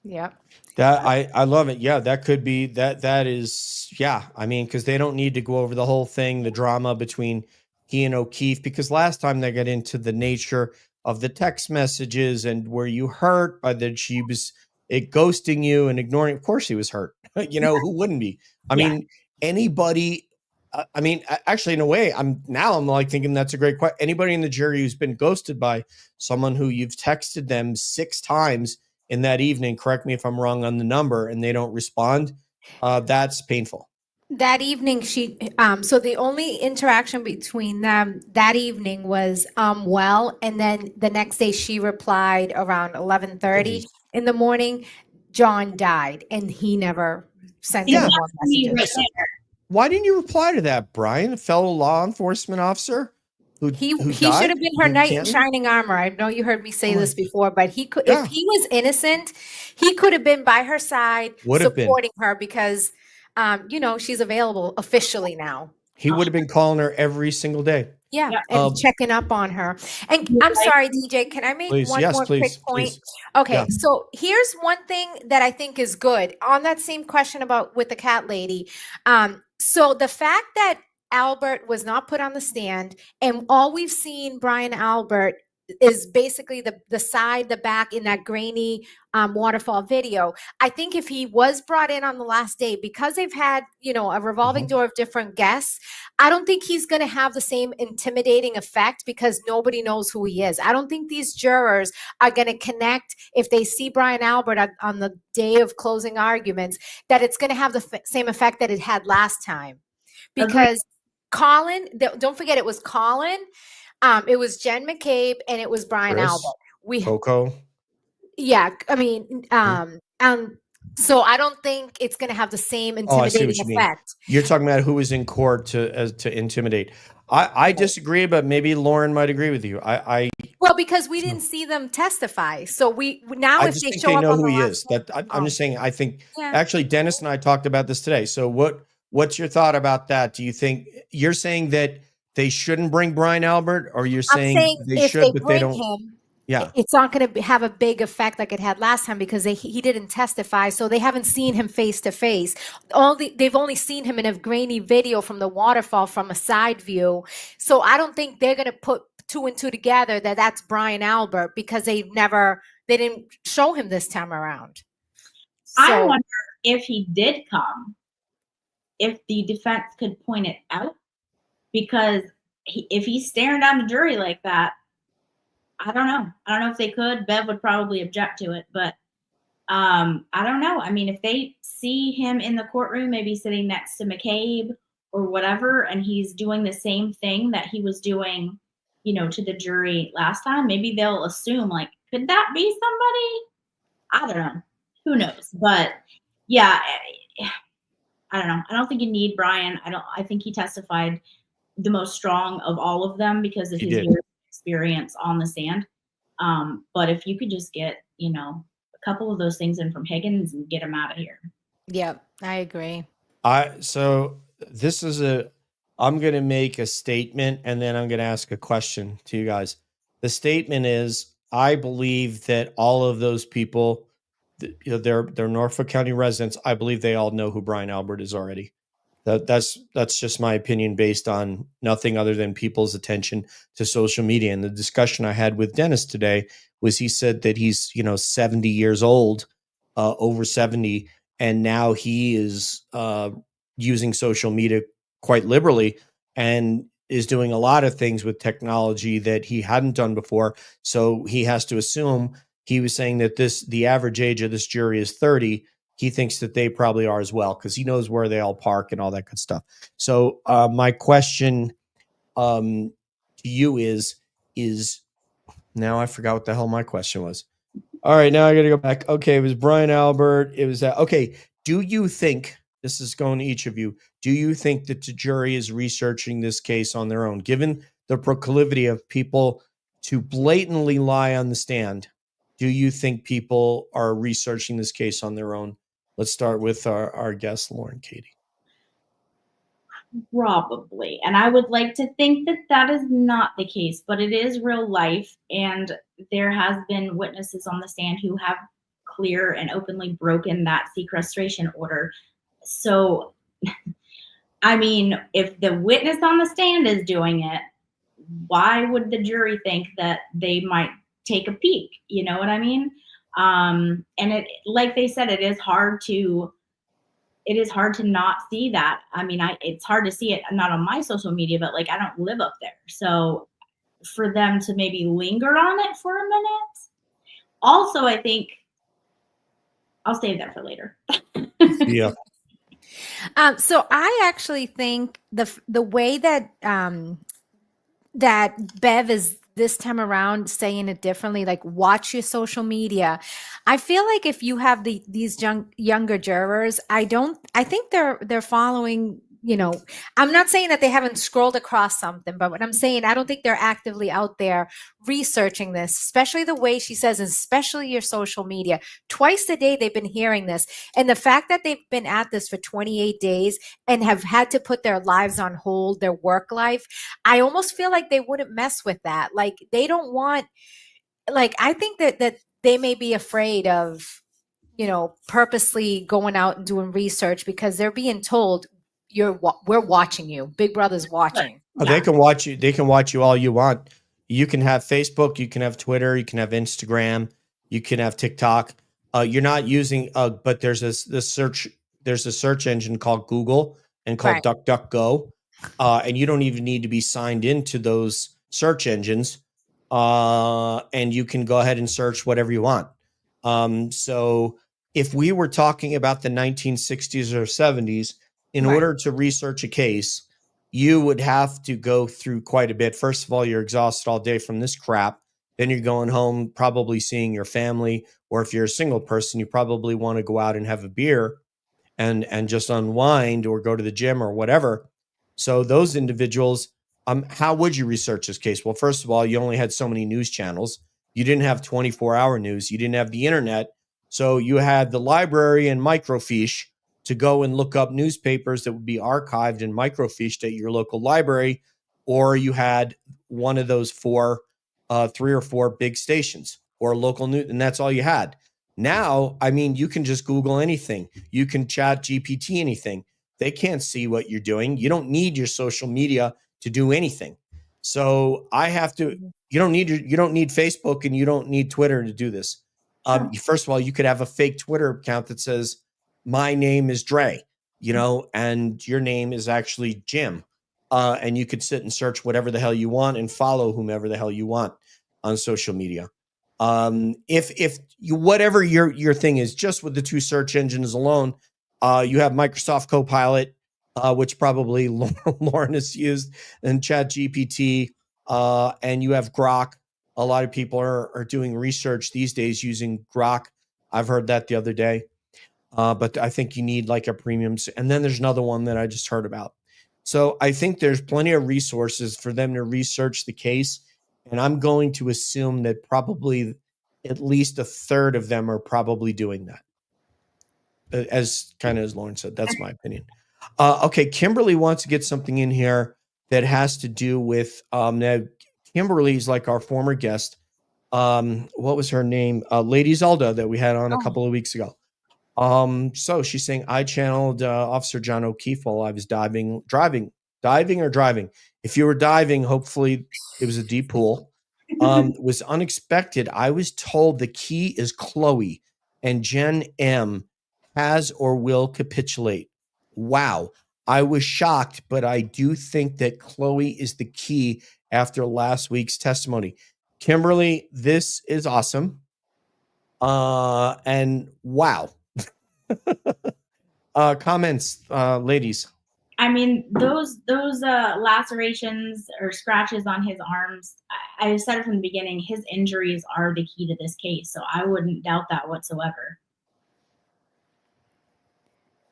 Yeah. That I love it. Yeah, that could be that is, yeah. I mean, because they don't need to go over the whole thing, the drama between he and O'Keefe, because last time they got into the nature of the text messages and were you hurt by that she was ghosting you and ignoring. Of course he was hurt. Who wouldn't be? I mean, anybody. I mean, actually, in a way, I'm like thinking that's a great question. Anybody in the jury who's been ghosted by someone who you've texted them 6 times in that evening, correct me if I'm wrong on the number, and they don't respond, that's painful. That evening, she so the only interaction between them that evening was well, and then the next day she replied around 11:30 in the morning. John died, and he never sent any more messages. Why didn't you reply to that, Brian, a fellow law enforcement officer? He died should have been her in knight in Canton? shining armor. I know you heard me say this before, but he could, Yeah. if he was innocent, he could have been by her side, Would have been. supporting her because, she's available officially now. He would have been calling her every single day. Yeah, and checking up on her. And I'm sorry, DJ, can I make one more quick point? Please. Okay, Yeah. so here's one thing that I think is good on that same question about with the cat lady. So the fact that Albert was not put on the stand, and all we've seen Brian Albert is basically the side, the back in that grainy waterfall video. I think if he was brought in on the last day, because they've had, a revolving door of different guests, I don't think he's going to have the same intimidating effect because nobody knows who he is. I don't think these jurors are going to connect if they see Brian Albert on the day of closing arguments, that it's going to have the same effect that it had last time. Because Colin, don't forget it was Colin, it was Jen McCabe, and it was Brian Chris, Albert. Coco. Yeah, I mean, so I don't think it's going to have the same intimidating effect. You're talking about who was in court to intimidate. I disagree, but maybe Loren might agree with you. Well, because we didn't see them testify, so we now I if just they think show they up know on who the he last is. day- I'm just saying. I think Yeah. actually Dennis and I talked about this today. So what's your thought about that? Do you think you're saying that they shouldn't bring Brian Albert, or you're saying they if should, they but bring they don't? him, Yeah. it's not going to have a big effect like it had last time because he didn't testify, so they haven't seen him face to face. They've only seen him in a grainy video from the waterfall from a side view. So I don't think they're going to put 2 and 2 together that that's Brian Albert because they didn't show him this time around. I wonder if he did come, if the defense could point it out, because if he's staring down the jury like that, I don't know. I don't know if they could. Bev would probably object to it, but I don't know. I mean, if they see him in the courtroom, maybe sitting next to McCabe or whatever, and he's doing the same thing that he was doing, to the jury last time, maybe they'll assume like, could that be somebody? I don't know. Who knows? But yeah, I don't know. I don't think you need Brian. I think he testified the most strong of all of them because of He his did. years of experience on the stand. But if you could just get, a couple of those things in from Higgins and get him out of here. Yep, I agree. So this is I'm going to make a statement and then I'm going to ask a question to you guys. The statement is, I believe that all of those people, they're Norfolk County residents. I believe they all know who Brian Albert is already. That's just my opinion based on nothing other than people's attention to social media. And the discussion I had with Dennis today was, he said that he's 70 years old, over 70, and now he is using social media quite liberally and is doing a lot of things with technology that he hadn't done before. So he has to assume, he was saying that the average age of this jury is 30. He thinks that they probably are as well, because he knows where they all park and all that good stuff. So my question to you is now I forgot what the hell my question was. All right, now I got to go back. Okay, it was Brian Albert. It was that. Okay, do you think, this is going to each of you, do you think that the jury is researching this case on their own, given the proclivity of people to blatantly lie on the stand? Do you think people are researching this case on their own? Let's start with our guest, Loren, Katie. Probably. And I would like to think that that is not the case, but it is real life. And there has been witnesses on the stand who have clear and openly broken that sequestration order. So, I mean, if the witness on the stand is doing it, why would the jury think that they might take a peek? You know what I mean? And it, like they said, it is hard to not see that. I mean, it's hard to see it not on my social media, but like I don't live up there. So for them to maybe linger on it for a minute. Also, I think I'll save that for later. Yeah. So I actually think the way that that Bev is this time around saying it differently, like watch your social media. I feel like if you have these younger jurors, I think they're following, I'm not saying that they haven't scrolled across something, but what I'm saying, I don't think they're actively out there researching this, especially the way she says, especially your social media. Twice a day they've been hearing this. And the fact that they've been at this for 28 days and have had to put their lives on hold, their work life, I almost feel like they wouldn't mess with that. Like they don't want, like, I think that they may be afraid of, purposely going out and doing research because they're being told we're watching you. Big Brother's watching. Oh, they can watch you. They can watch you all you want. You can have Facebook, you can have Twitter, you can have Instagram, you can have TikTok. You're not using, but there's this search. There's a search engine called Google and called DuckDuckGo, and you don't even need to be signed into those search engines, and you can go ahead and search whatever you want. So if we were talking about the 1960s or 70s, in order to research a case, you would have to go through quite a bit. First of all, you're exhausted all day from this crap. Then you're going home, probably seeing your family. Or if you're a single person, you probably want to go out and have a beer and just unwind or go to the gym or whatever. So those individuals, how would you research this case? Well, first of all, you only had so many news channels. You didn't have 24-hour news. You didn't have the internet. So you had the library and microfiche to go and look up newspapers that would be archived and microfiched at your local library, or you had one of those 3 or 4 big stations or local news, and that's all you had. Now, I mean, you can just Google anything. You can chat GPT anything. They can't see what you're doing. You don't need your social media to do anything. So you don't need Facebook and you don't need Twitter to do this. Sure. First of all, you could have a fake Twitter account that says, my name is Dre, and your name is actually Jim. And you could sit and search whatever the hell you want and follow whomever the hell you want on social media. If you, whatever your thing is, just with the 2 search engines alone, you have Microsoft Copilot, which probably Loren has used, and ChatGPT, and you have Grok. A lot of people are doing research these days using Grok. I've heard that the other day. but I think you need like a premium. And then there's another one that I just heard about. So I think there's plenty of resources for them to research the case. And I'm going to assume that probably at least a third of them are probably doing that. As kind of as Loren said, that's my opinion. Okay, Kimberly wants to get something in here that has to do with now Kimberly's like our former guest. What was her name? Lady Zelda that we had on a couple of weeks ago. So she's saying I channeled Officer John O'Keefe while I was diving. If you were diving, hopefully it was a deep pool. Was unexpected. I was told the key is Chloe and Jen M has or will capitulate. Wow. I was shocked, but I do think that Chloe is the key after last week's testimony. Kimberly, this is awesome. And wow. Comments, ladies. I mean, those lacerations or scratches on his arms, I said it from the beginning, his injuries are the key to this case. So I wouldn't doubt that whatsoever.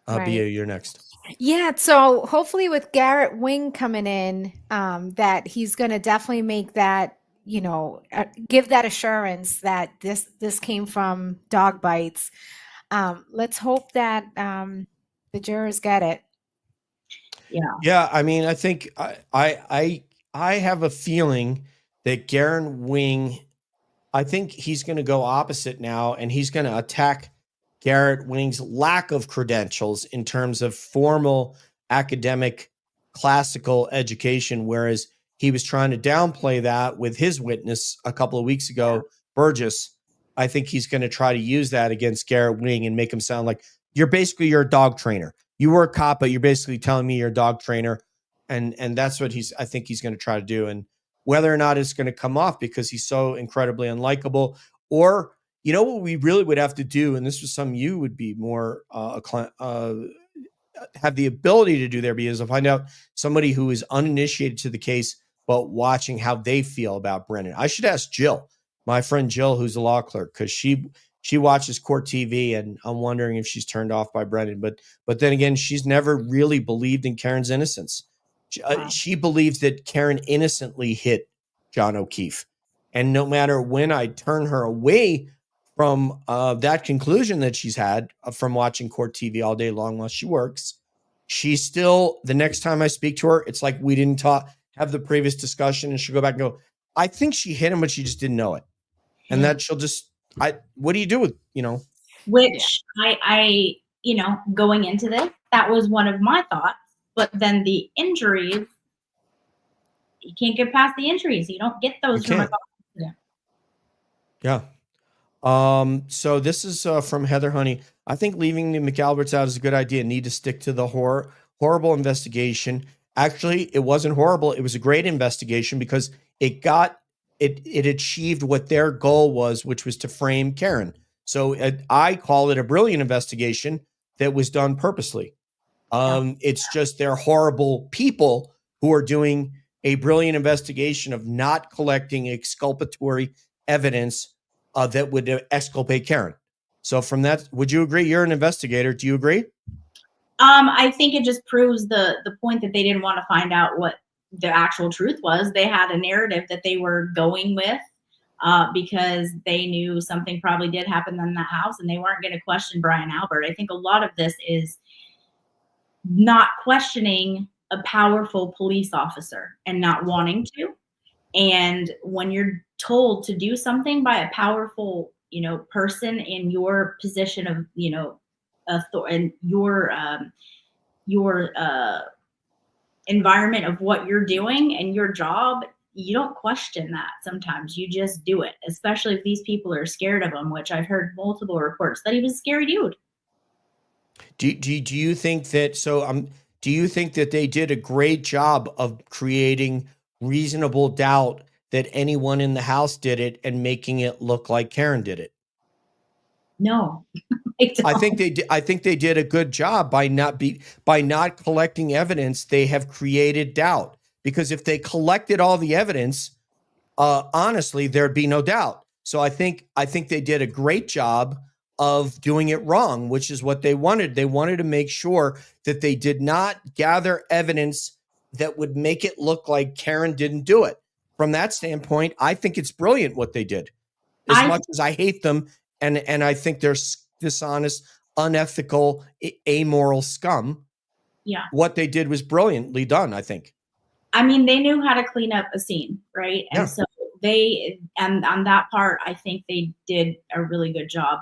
Right. Bia, you're next. Yeah, so hopefully with Garrett Wing coming in, that he's going to definitely make that, give that assurance that this came from dog bites. Let's hope that the jurors get it. Yeah. I mean, I think I have a feeling that Garrett Wing, I think he's going to go opposite now, and he's going to attack Garrett Wing's lack of credentials in terms of formal academic classical education, whereas he was trying to downplay that with his witness a couple of weeks ago, Burgess. I think he's going to try to use that against Garrett Wing and make him sound like you're a dog trainer. You were a cop, but you're basically telling me you're a dog trainer. And that's what I think he's going to try to do. And whether or not it's going to come off because he's so incredibly unlikable, or what we really would have to do, and this was something you would be more have the ability to do there, because to find out somebody who is uninitiated to the case, but watching how they feel about Brennan. I should ask Jill, my friend Jill, who's a law clerk, because she watches court TV, and I'm wondering if she's turned off by Brennan. But then again, she's never really believed in Karen's innocence. She believes that Karen innocently hit John O'Keefe. And no matter when I turn her away from that conclusion that she's had from watching court TV all day long while she works, she's still, the next time I speak to her, it's like we didn't have the previous discussion, and she'll go back and go, I think she hit him, but she just didn't know it. And that she'll just, what do you do with, Which I going into this, that was one of my thoughts. But then the injuries, you can't get past the injuries. You don't get those from a car accident. Yeah. So this is from Heather Honey. I think leaving the McAlberts out is a good idea. Need to stick to the horrible investigation. Actually, it wasn't horrible. It was a great investigation because it achieved what their goal was, which was to frame Karen. So I call it a brilliant investigation that was done purposely. It's just they're horrible people who are doing a brilliant investigation of not collecting exculpatory evidence that would exculpate Karen. So from that, would you agree? You're an investigator. Do you agree? I think it just proves the point that they didn't want to find out what the actual truth was. They had a narrative that they were going with because they knew something probably did happen in that house, and they weren't going to question Brian Albert. I think a lot of this is not questioning a powerful police officer and not wanting to. And when you're told to do something by a powerful, person in your position of, and your environment of what you're doing and your job, you don't question that. Sometimes you just do it, especially if these people are scared of him, which I've heard multiple reports that he was a scary dude. Do you think that, do you think that they did a great job of creating reasonable doubt that anyone in the house did it and making it look like Karen did it? No. I think they did a good job by not collecting evidence. They have created doubt, because if they collected all the evidence, honestly, there'd be no doubt. So I think they did a great job of doing it wrong, which is what they wanted. They wanted to make sure that they did not gather evidence that would make it look like Karen didn't do it. From that standpoint, I think it's brilliant what they did. As much as I hate them, and I think they're dishonest, unethical, amoral scum. Yeah. What they did was brilliantly done, I think. I mean, they knew how to clean up a scene, right? Yeah. And so and on that part, I think they did a really good job.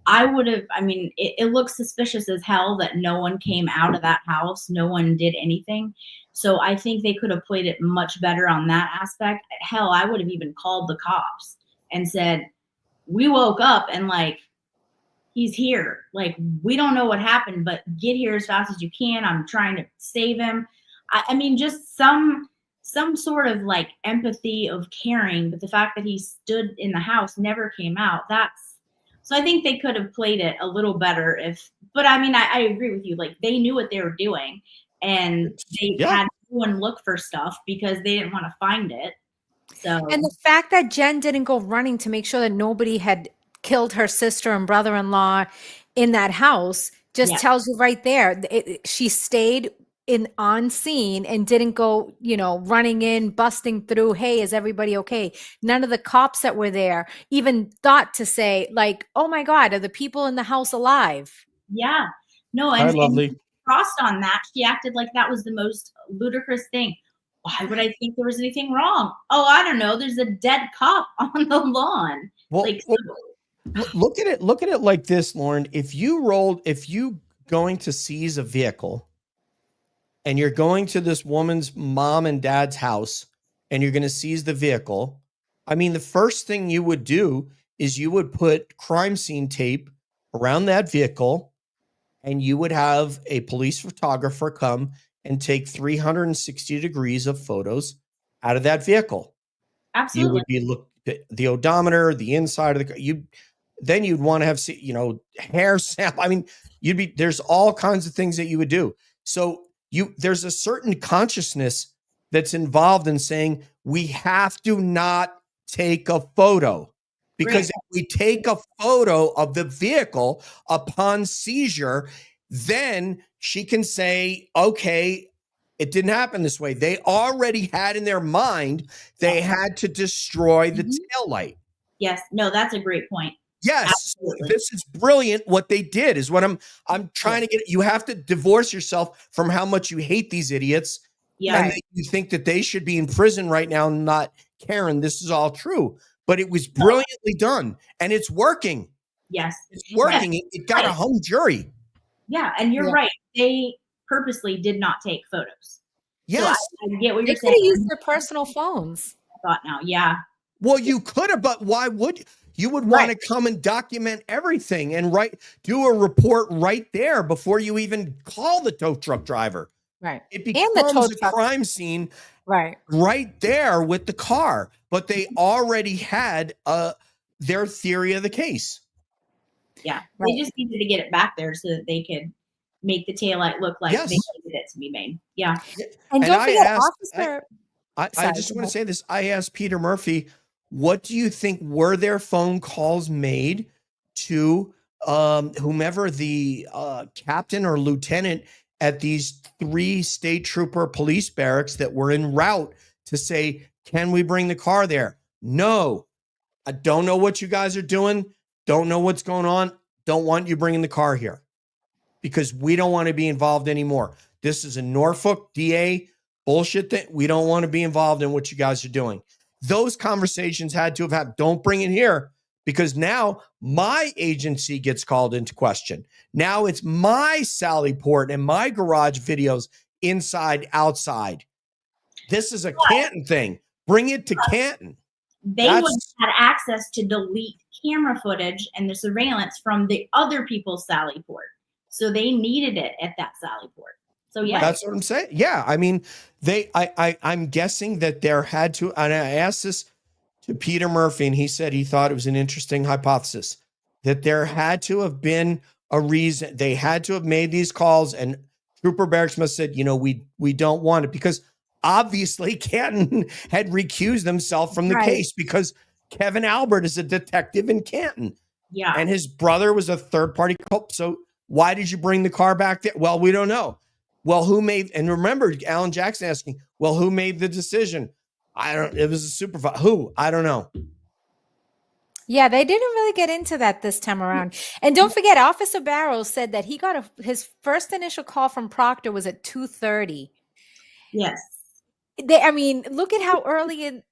It looks suspicious as hell that no one came out of that house. No one did anything. So I think they could have played it much better on that aspect. Hell, I would have even called the cops and said, we woke up and like, he's here. Like, we don't know what happened, but get here as fast as you can. I'm trying to save him. I mean, just some sort of like empathy of caring, but the fact that he stood in the house, never came out. So I think they could have played it a little better but I mean, I agree with you. Like, they knew what they were doing, and they had everyone look for stuff because they didn't want to find it. So, and the fact that Jen didn't go running to make sure that nobody had killed her sister and brother-in-law in that house just tells you right there. She stayed on scene and didn't go, running in, busting through. Hey, is everybody okay? None of the cops that were there even thought to say, like, oh my God, are the people in the house alive? Yeah. No, Hi, lovely. And crossed on that. She acted like that was the most ludicrous thing. Why would I think there was anything wrong? Oh, I don't know. There's a dead cop on the lawn. Look at it like this, Loren. If you going to seize a vehicle and you're going to this woman's mom and dad's house and you're going to seize the vehicle, I mean, the first thing you would do is you would put crime scene tape around that vehicle, and you would have a police photographer come and take 360 degrees of photos out of that vehicle. Absolutely. You would be look at the odometer, the inside of the car. Then you'd want to have, hair sample. I mean, there's all kinds of things that you would do. So there's a certain consciousness that's involved in saying we have to not take a photo, because if we take a photo of the vehicle upon seizure, then she can say, okay, it didn't happen this way. They already had in their mind, they had to destroy the taillight. Yes. No, that's a great point. Yes. Absolutely. This is brilliant. What they did is what I'm trying to get. You have to divorce yourself from how much you hate these idiots. Yeah. And you think that they should be in prison right now, not Karen. This is all true, but it was brilliantly done, and it's working. Yes. It's working. Yes. It got a hung jury. Yeah. And you're right. They purposely did not take photos. Yes. So I get what you're saying. They could have used their personal phones. I thought now. Yeah. Well, you could have, but why would you would want to come and document everything and do a report right there before you even call the tow truck driver. Right. It becomes a crime scene right there with the car, but they already had their theory of the case. Yeah. They just needed to get it back there so that they could make the taillight look like they needed it to be made. Yeah. And don't forget, officer. I just want to say this. I asked Peter Murphy, what do you think were their phone calls made to whomever the captain or lieutenant at these 3 state trooper police barracks that were en route to say, can we bring the car there? No, I don't know what you guys are doing. Don't know what's going on. Don't want you bringing the car here because we don't want to be involved anymore. This is a Norfolk DA bullshit that we don't want to be involved in what you guys are doing. Those conversations had to have happened. Don't bring it here because now my agency gets called into question. Now it's my Sally Port and my garage videos inside, outside. This is a Canton thing. Bring it to Canton. They wouldn't have had access to delete camera footage and the surveillance from the other people's Sally Port. So they needed it at that Sally Port. So yeah, that's what I'm saying. Yeah, I mean, I'm guessing that there had to, and I asked this to Peter Murphy, and he said he thought it was an interesting hypothesis that there had to have been a reason. They had to have made these calls, and Trooper Barracks must have said, we don't want it because obviously Canton had recused himself from the case because Kevin Albert is a detective in Canton. Yeah. And his brother was a third party culprit. So why did you bring the car back there? Well, we don't know. Well, who made, and remember Alan Jackson asking, well, who made the decision? It was a supervisor. Who? I don't know. Yeah, they didn't really get into that this time around. And don't forget, Officer Barrows said that he got his first initial call from Proctor was at 2:30. Yes. I mean, look at how early in.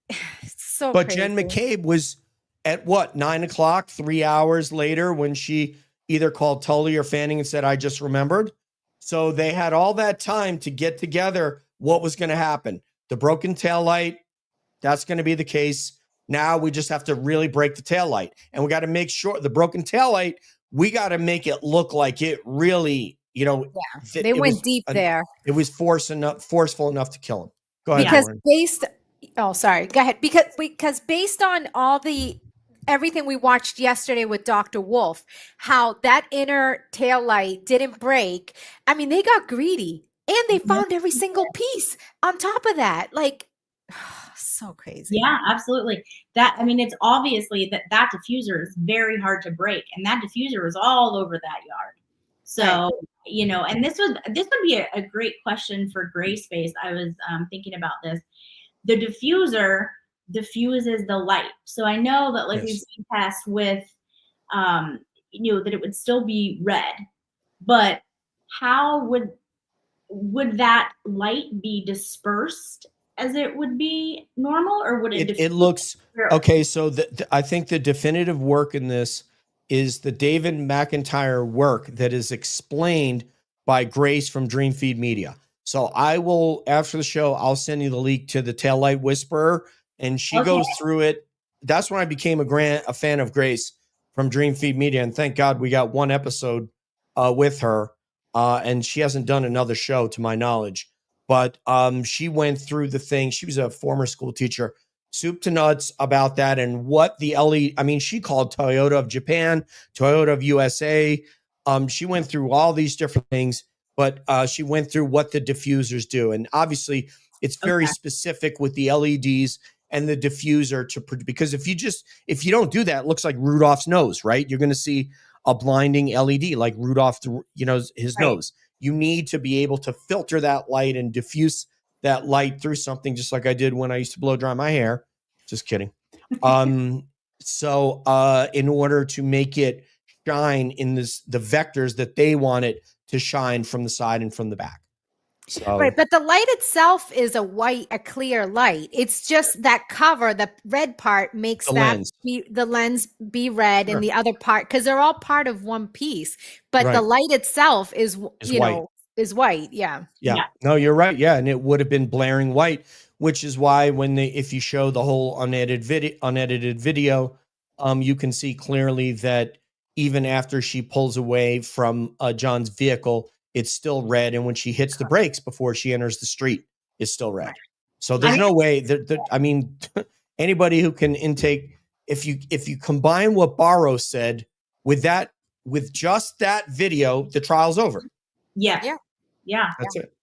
It's so But crazy. Jen McCabe was at what, 9 o'clock, 3 hours later, when she either called Tully or Fanning and said, I just remembered. So they had all that time to get together what was going to happen. The broken tail light, that's going to be the case. Now we just have to really break the tail light. And we got to make sure the broken tail light, we got to make it look like it really, you know, Yeah, they went deep there. It was forceful enough to kill him. Go ahead. Because Lauren. sorry, go ahead. Because based on everything we watched yesterday with Dr. Wolf, how that inner tail light didn't break. I mean, they got greedy and they found every single piece on top of that. Like, so crazy. Yeah, absolutely. It's obviously that diffuser is very hard to break, and that diffuser was all over that yard. So, and this would be a great question for Gray Space. I was thinking about this. The diffuser diffuses the light. So I know that we've seen tests with, that it would still be red, but how would that light be dispersed as it would be normal, or would it looks okay? So I think the definitive work in this is the David McIntyre work that is explained by Grace from Dream Feed Media. So I will, after the show, I'll send you the link to the Taillight Whisperer, and she goes through it. That's when I became a fan of Grace from Dream Feed Media, and thank God we got one episode with her, and she hasn't done another show to my knowledge. But she went through the thing. She was a former school teacher, soup to nuts about that and what the LED. I mean, she called Toyota of Japan, Toyota of USA. She went through all these different things, but she went through what the diffusers do. And obviously, it's very specific with the LEDs and the diffuser because if you don't do that, it looks like Rudolph's nose, right? You're going to see a blinding LED like Rudolph, his nose. You need to be able to filter that light and diffuse that light through something, just like I did when I used to blow dry my hair. Just kidding. So in order to make it shine in the vectors that they want it to shine from the side and from the back. So, right, but the light itself is a clear light. It's just that cover, the red part makes the lens be red, and the other part, because they're all part of one piece. But the light itself is white. Yeah. No, you're right. Yeah, and it would have been blaring white, which is why if you show the whole unedited video, you can see clearly that even after she pulls away from John's vehicle, it's still red, and when she hits the brakes before she enters the street, it's still red. So there's no way anybody who can intake, if you combine what Barrow said with just that video, the trial's over. Yeah. That's it.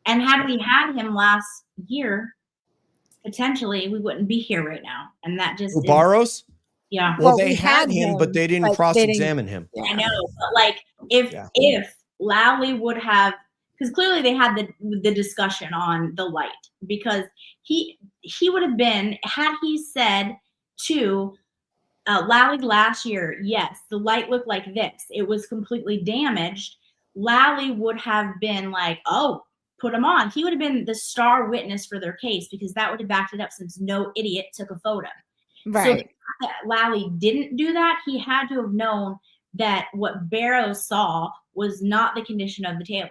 And had we had him last year, potentially we wouldn't be here right now. And that just Barrows. Yeah. Well, they had him, but they didn't cross-examine him. I know, but if Lally would have, because clearly they had the discussion on the light, because he would have been, had he said to Lally last year, yes, the light looked like this, it was completely damaged, Lally would have been like, oh, put him on. He would have been the star witness for their case, because that would have backed it up, since no idiot took a photo. Right. So Lally didn't do that. He had to have known that what Barrows saw was not the condition of the taillight.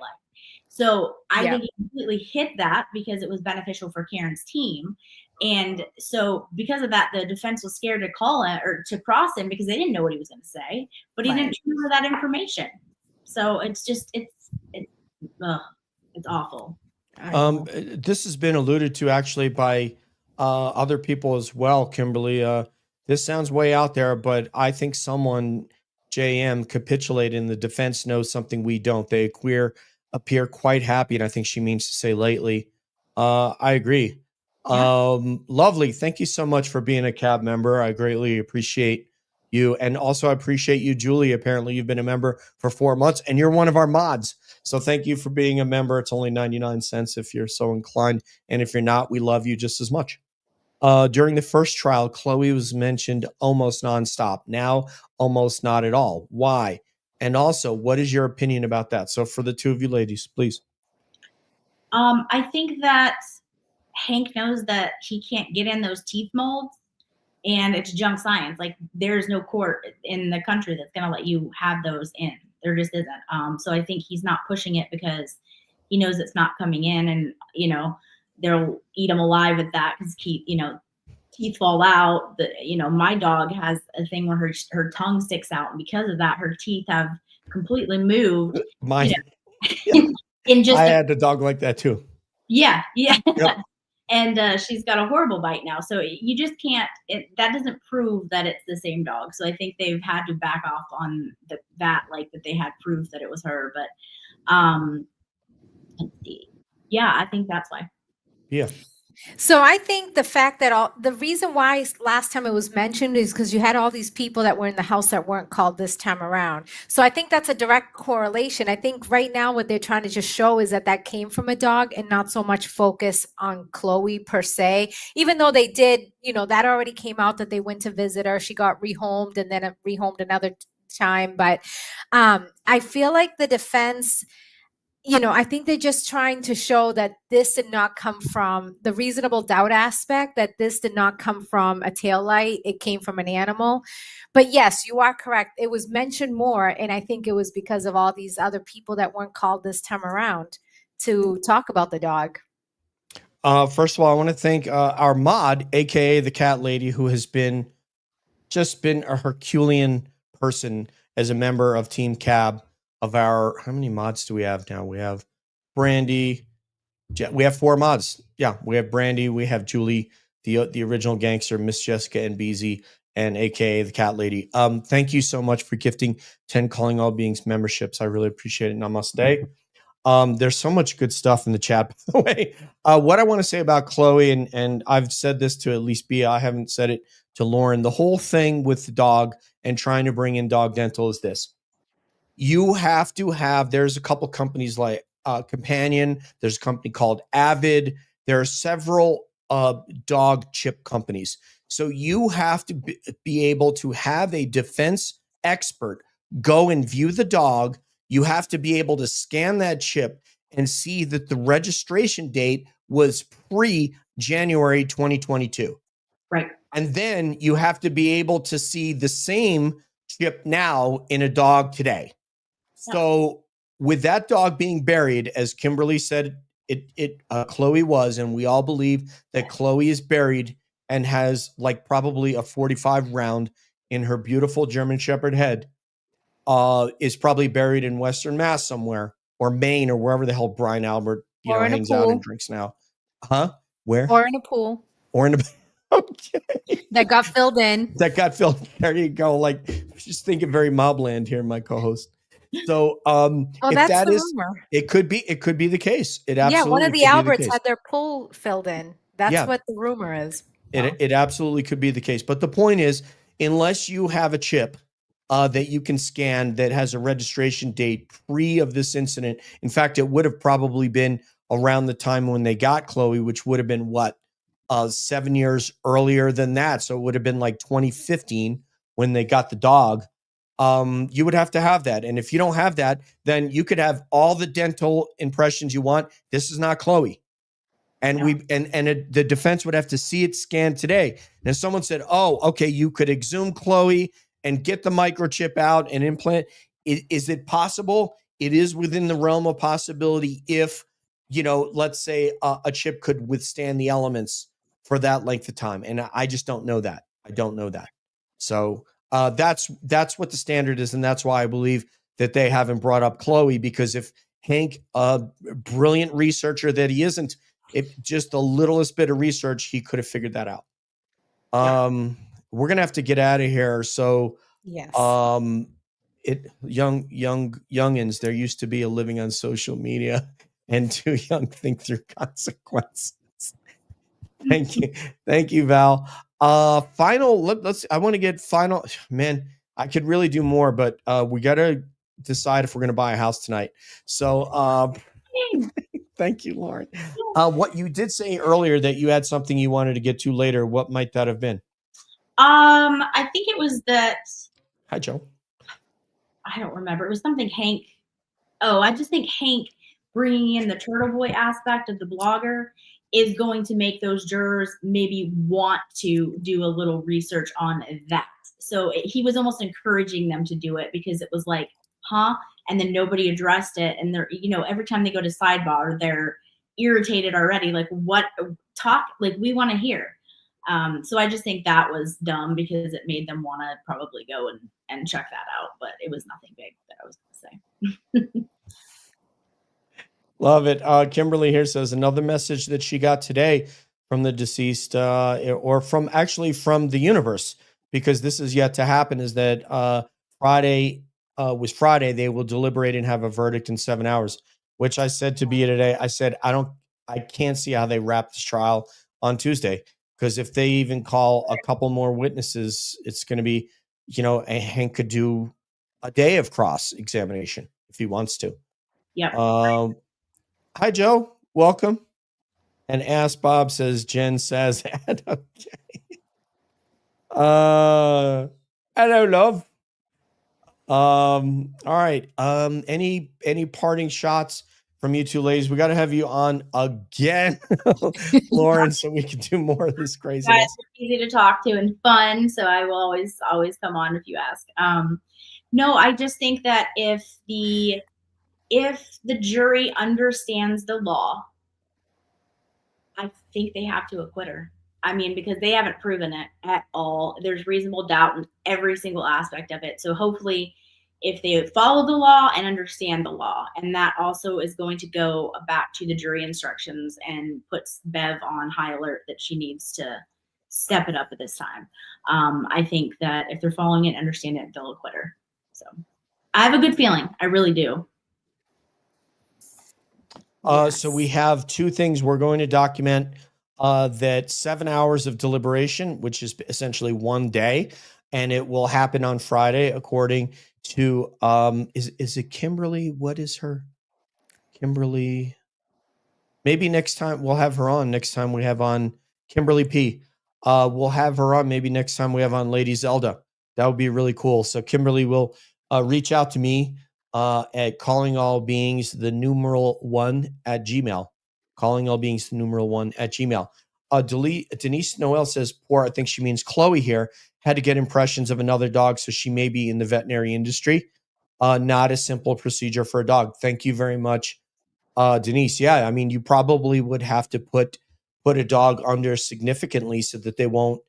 So I think he completely hit that because it was beneficial for Karen's team. And so because of that, the defense was scared to call him or to cross him, because they didn't know what he was going to say, but he didn't remember that information. So it's awful. This has been alluded to actually by other people as well, Kimberly. This sounds way out there, but I think someone, JM, capitulated, and the defense knows something we don't. They appear quite happy, and I think she means to say lately. I agree. Lovely. Thank you so much for being a cab member. I greatly appreciate you. And also I appreciate you, Julie. Apparently you've been a member for 4 months and you're one of our mods. So thank you for being a member. It's only 99 cents if you're so inclined. And if you're not, we love you just as much. During the first trial, Chloe was mentioned almost nonstop. Now, almost not at all. Why? And also, what is your opinion about that? So for the two of you ladies, please. I think that Hank knows that he can't get in those teeth molds, and it's junk science. Like, there's no court in the country that's going to let you have those in. There just isn't. So I think he's not pushing it because he knows it's not coming in, and they'll eat him alive with that because teeth fall out. My dog has a thing where her tongue sticks out, and because of that, her teeth have completely moved. Mine, in just I had a dog like that too. Yeah. Yep. And she's got a horrible bite now. So you just can't. That doesn't prove that it's the same dog. So I think they've had to back off on that they had proof that it was her. But let's see. Yeah, I think that's why. Yeah. So I think the fact that the reason why last time it was mentioned is because you had all these people that were in the house that weren't called this time around. So I think that's a direct correlation. I think right now what they're trying to just show is that came from a dog and not so much focus on Chloe per se, even though they did, that already came out that they went to visit her. She got rehomed and then rehomed another time. But I feel like the defense, I think they're just trying to show that this did not come from the reasonable doubt aspect, that this did not come from a tail light. It came from an animal. But yes, you are correct. It was mentioned more. And I think it was because of all these other people that weren't called this time around to talk about the dog. First of all, I want to thank our mod, AKA the cat lady, who has been a Herculean person as a member of Team Cab. Of our, how many mods do we have now? We have Brandy. We have 4 mods. Yeah, we have Brandy. We have Julie, the original gangster, Miss Jessica, and BZ, and AKA the cat lady. Thank you so much for gifting 10 Calling All Beings memberships. I really appreciate it. Namaste. There's so much good stuff in the chat, by the way. What I want to say about Chloe, and I've said this to at least Bia, I haven't said it to Loren. The whole thing with the dog and trying to bring in dog dental is this. You have to have, there's a couple companies like Companion, there's a company called Avid, there are several dog chip companies. So you have to be able to have a defense expert go and view the dog. You have to be able to scan that chip and see that the registration date was pre-January 2022. Right. And then you have to be able to see the same chip now in a dog today. So with that dog being buried, as Kimberly said, Chloe was, and we all believe that Chloe is buried and has like probably a 45 round in her beautiful German Shepherd head, is probably buried in Western Mass somewhere, or Maine, or wherever the hell Brian Albert hangs out and drinks now. Huh? Where? Or in a pool. Or in a okay. That got filled in. That got filled. There you go. Like, just thinking very Mobland here, my co-host. So, if that's that the is, rumor. it could be the case. It absolutely one of the could be Alberts case. had their pool filled in. That's what the rumor is. It absolutely could be the case. But the point is, unless you have a chip that you can scan that has a registration date pre of this incident, in fact, it would have probably been around the time when they got Chloe, which would have been 7 years earlier than that. So it would have been like 2015 when they got the dog. You would have to have that. And if you don't have that, then you could have all the dental impressions you want. This is not Chloe. And the defense would have to see it scanned today. And if someone said, oh, okay, you could exhume Chloe and get the microchip out and implant. Is it possible? It is within the realm of possibility if, let's say a chip could withstand the elements for that length of time. And I just don't know that. I don't know that. So that's what the standard is. And that's why I believe that they haven't brought up Chloe, because if Hank, a brilliant researcher that he isn't, if just the littlest bit of research, he could have figured that out. We're going to have to get out of here. So, yes. Youngins, there used to be a living on social media and too young think through consequences. Thank you, Val. Final. Let's. I want to get final. Man, I could really do more, but we gotta decide if we're gonna buy a house tonight. So, thank you, Lauren. What you did say earlier that you had something you wanted to get to later. What might that have been? I think it was that. Hi, Joe. I don't remember. It was something Hank. Oh, I just think Hank bringing in the Turtle Boy aspect of the blogger is going to make those jurors maybe want to do a little research on that. So he was almost encouraging them to do it because it was like, huh? And then nobody addressed it. And they're, every time they go to sidebar, they're irritated already. Like, what talk? Like, we want to hear. So I just think that was dumb because it made them want to probably go and check that out. But it was nothing big that I was going to say. Love it. Kimberly here says another message that she got today from the deceased, or from the universe, because this is yet to happen, is that Friday was Friday. They will deliberate and have a verdict in 7 hours, which I said to Bea today. I said, I can't see how they wrap this trial on Tuesday, because if they even call a couple more witnesses, it's going to be, Hank could do a day of cross examination if he wants to. Yeah. Hi, Joe. Welcome. And Ask Bob says, Jen says, okay. Hello, love. All right. Any parting shots from you two ladies? We got to have you on again, Loren, so we can do more of this craziness. Guys are easy to talk to and fun, so I will always come on if you ask. No, I just think that if the jury understands the law, I think they have to acquit her. I mean, because they haven't proven it at all. There's reasonable doubt in every single aspect of it. So hopefully, if they follow the law and understand the law, and that also is going to go back to the jury instructions and puts Bev on high alert that she needs to step it up at this time. I think that if they're following it and understand it, they'll acquit her. So I have a good feeling. I really do. Yes. So we have two things we're going to document, that 7 hours of deliberation, which is essentially one day, and it will happen on Friday, according to, is it Kimberly? What is her? Kimberly. Maybe next time we'll have her on. Next time we have on Kimberly P. We'll have her on maybe next time we have on Lady Zelda. That would be really cool. So Kimberly will reach out to me at callingallbeings1@gmail. Callingallbeings1@gmail. Denise Noel says, poor, I think she means Chloe here, had to get impressions of another dog, so she may be in the veterinary industry. Not a simple procedure for a dog. Thank you very much, Denise. Yeah, I mean, you probably would have to put a dog under significantly so that they won't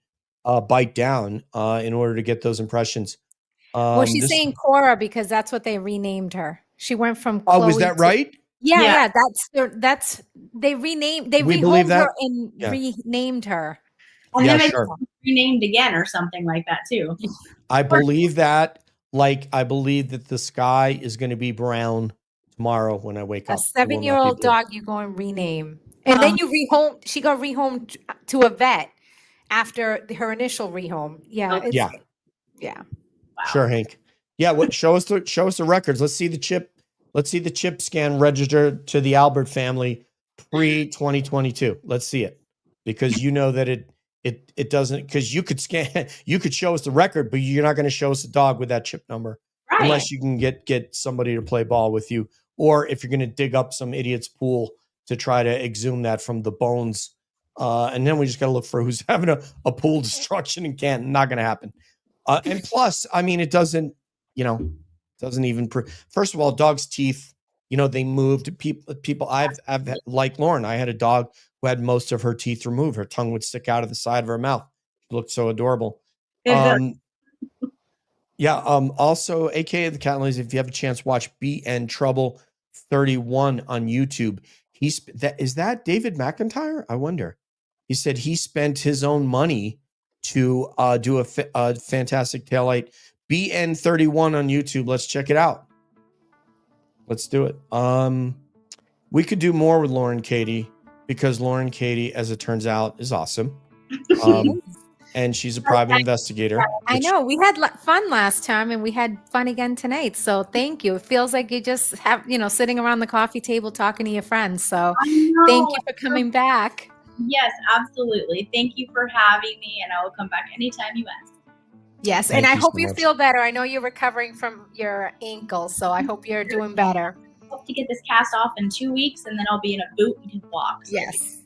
bite down in order to get those impressions. Well, she's saying Cora because that's what they renamed her. She went from Chloe. Oh, is that right? Yeah. That's they renamed. They rehomed her and renamed her. And then they renamed again or something like that too. I believe that. I believe that the sky is going to be brown tomorrow when I wake up. A 7-year-old dog you go and rename, and then you rehome. She got rehomed to a vet after her initial rehome. Yeah. Yeah. Wow. Sure, Hank. Yeah. What? Show us the records. Let's see the chip. Let's see the chip scan registered to the Albert family pre-2022. Let's see it, because you know that it doesn't, because you could show us the record, but you're not going to show us a dog with that chip number, right, unless you can get somebody to play ball with you, or if you're going to dig up some idiot's pool to try to exhume that from the bones. And then we just got to look for who's having a pool destruction in Canton. Not going to happen. And plus, I mean, it doesn't even first of all, dog's teeth, they moved. People I've like Loren, I had a dog who had most of her teeth removed. Her tongue would stick out of the side of her mouth. It looked so adorable. Also, AKA the Cat Ladies, if you have a chance, watch BN Trouble 31 on YouTube. Is that David McIntyre? I wonder. He said he spent his own money to do a fantastic taillight. BN 31 on YouTube. Let's check it out. Let's do it. We could do more with Loren, Katie. because Loren Katie, as it turns out, is awesome. And she's a private investigator. I know we had fun last time and we had fun again tonight. So thank you. It feels like you just have, sitting around the coffee table talking to your friends. So thank you for coming back. Yes, absolutely. Thank you for having me, and I will come back anytime you ask. Yes, Thank and I you hope so you much. feel better. I know you're recovering from your ankle, so I hope you're doing better. Hope to get this cast off in 2 weeks, and then I'll be in a boot and can walk. So. Yes.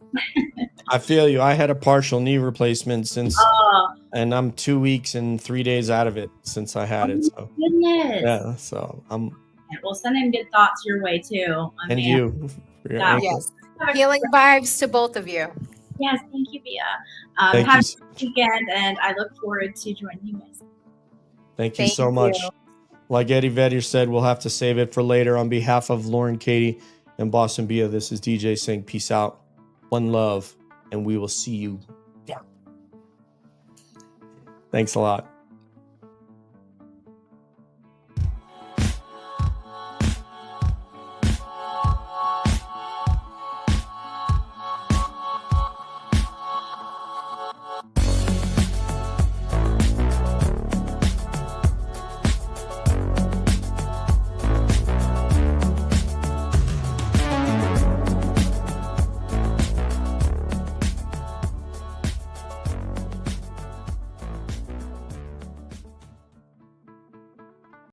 I feel you. I had a partial knee replacement since, Oh, and I'm 2 weeks and 3 days out of it since I had it. So goodness. yeah, so We'll send in good thoughts your way too. and you for your Yeah. ankle. Yes. Healing vibes to both of you. Yes, thank you, Bia. Thank have you. a good weekend, and I look forward to joining you guys. Thank you Thank so much. you. Like Eddie Vedder said, we'll have to save it for later. On behalf of Loren Katie and Boston Bia, this is DJ saying peace out, one love, and we will see you. Thanks a lot.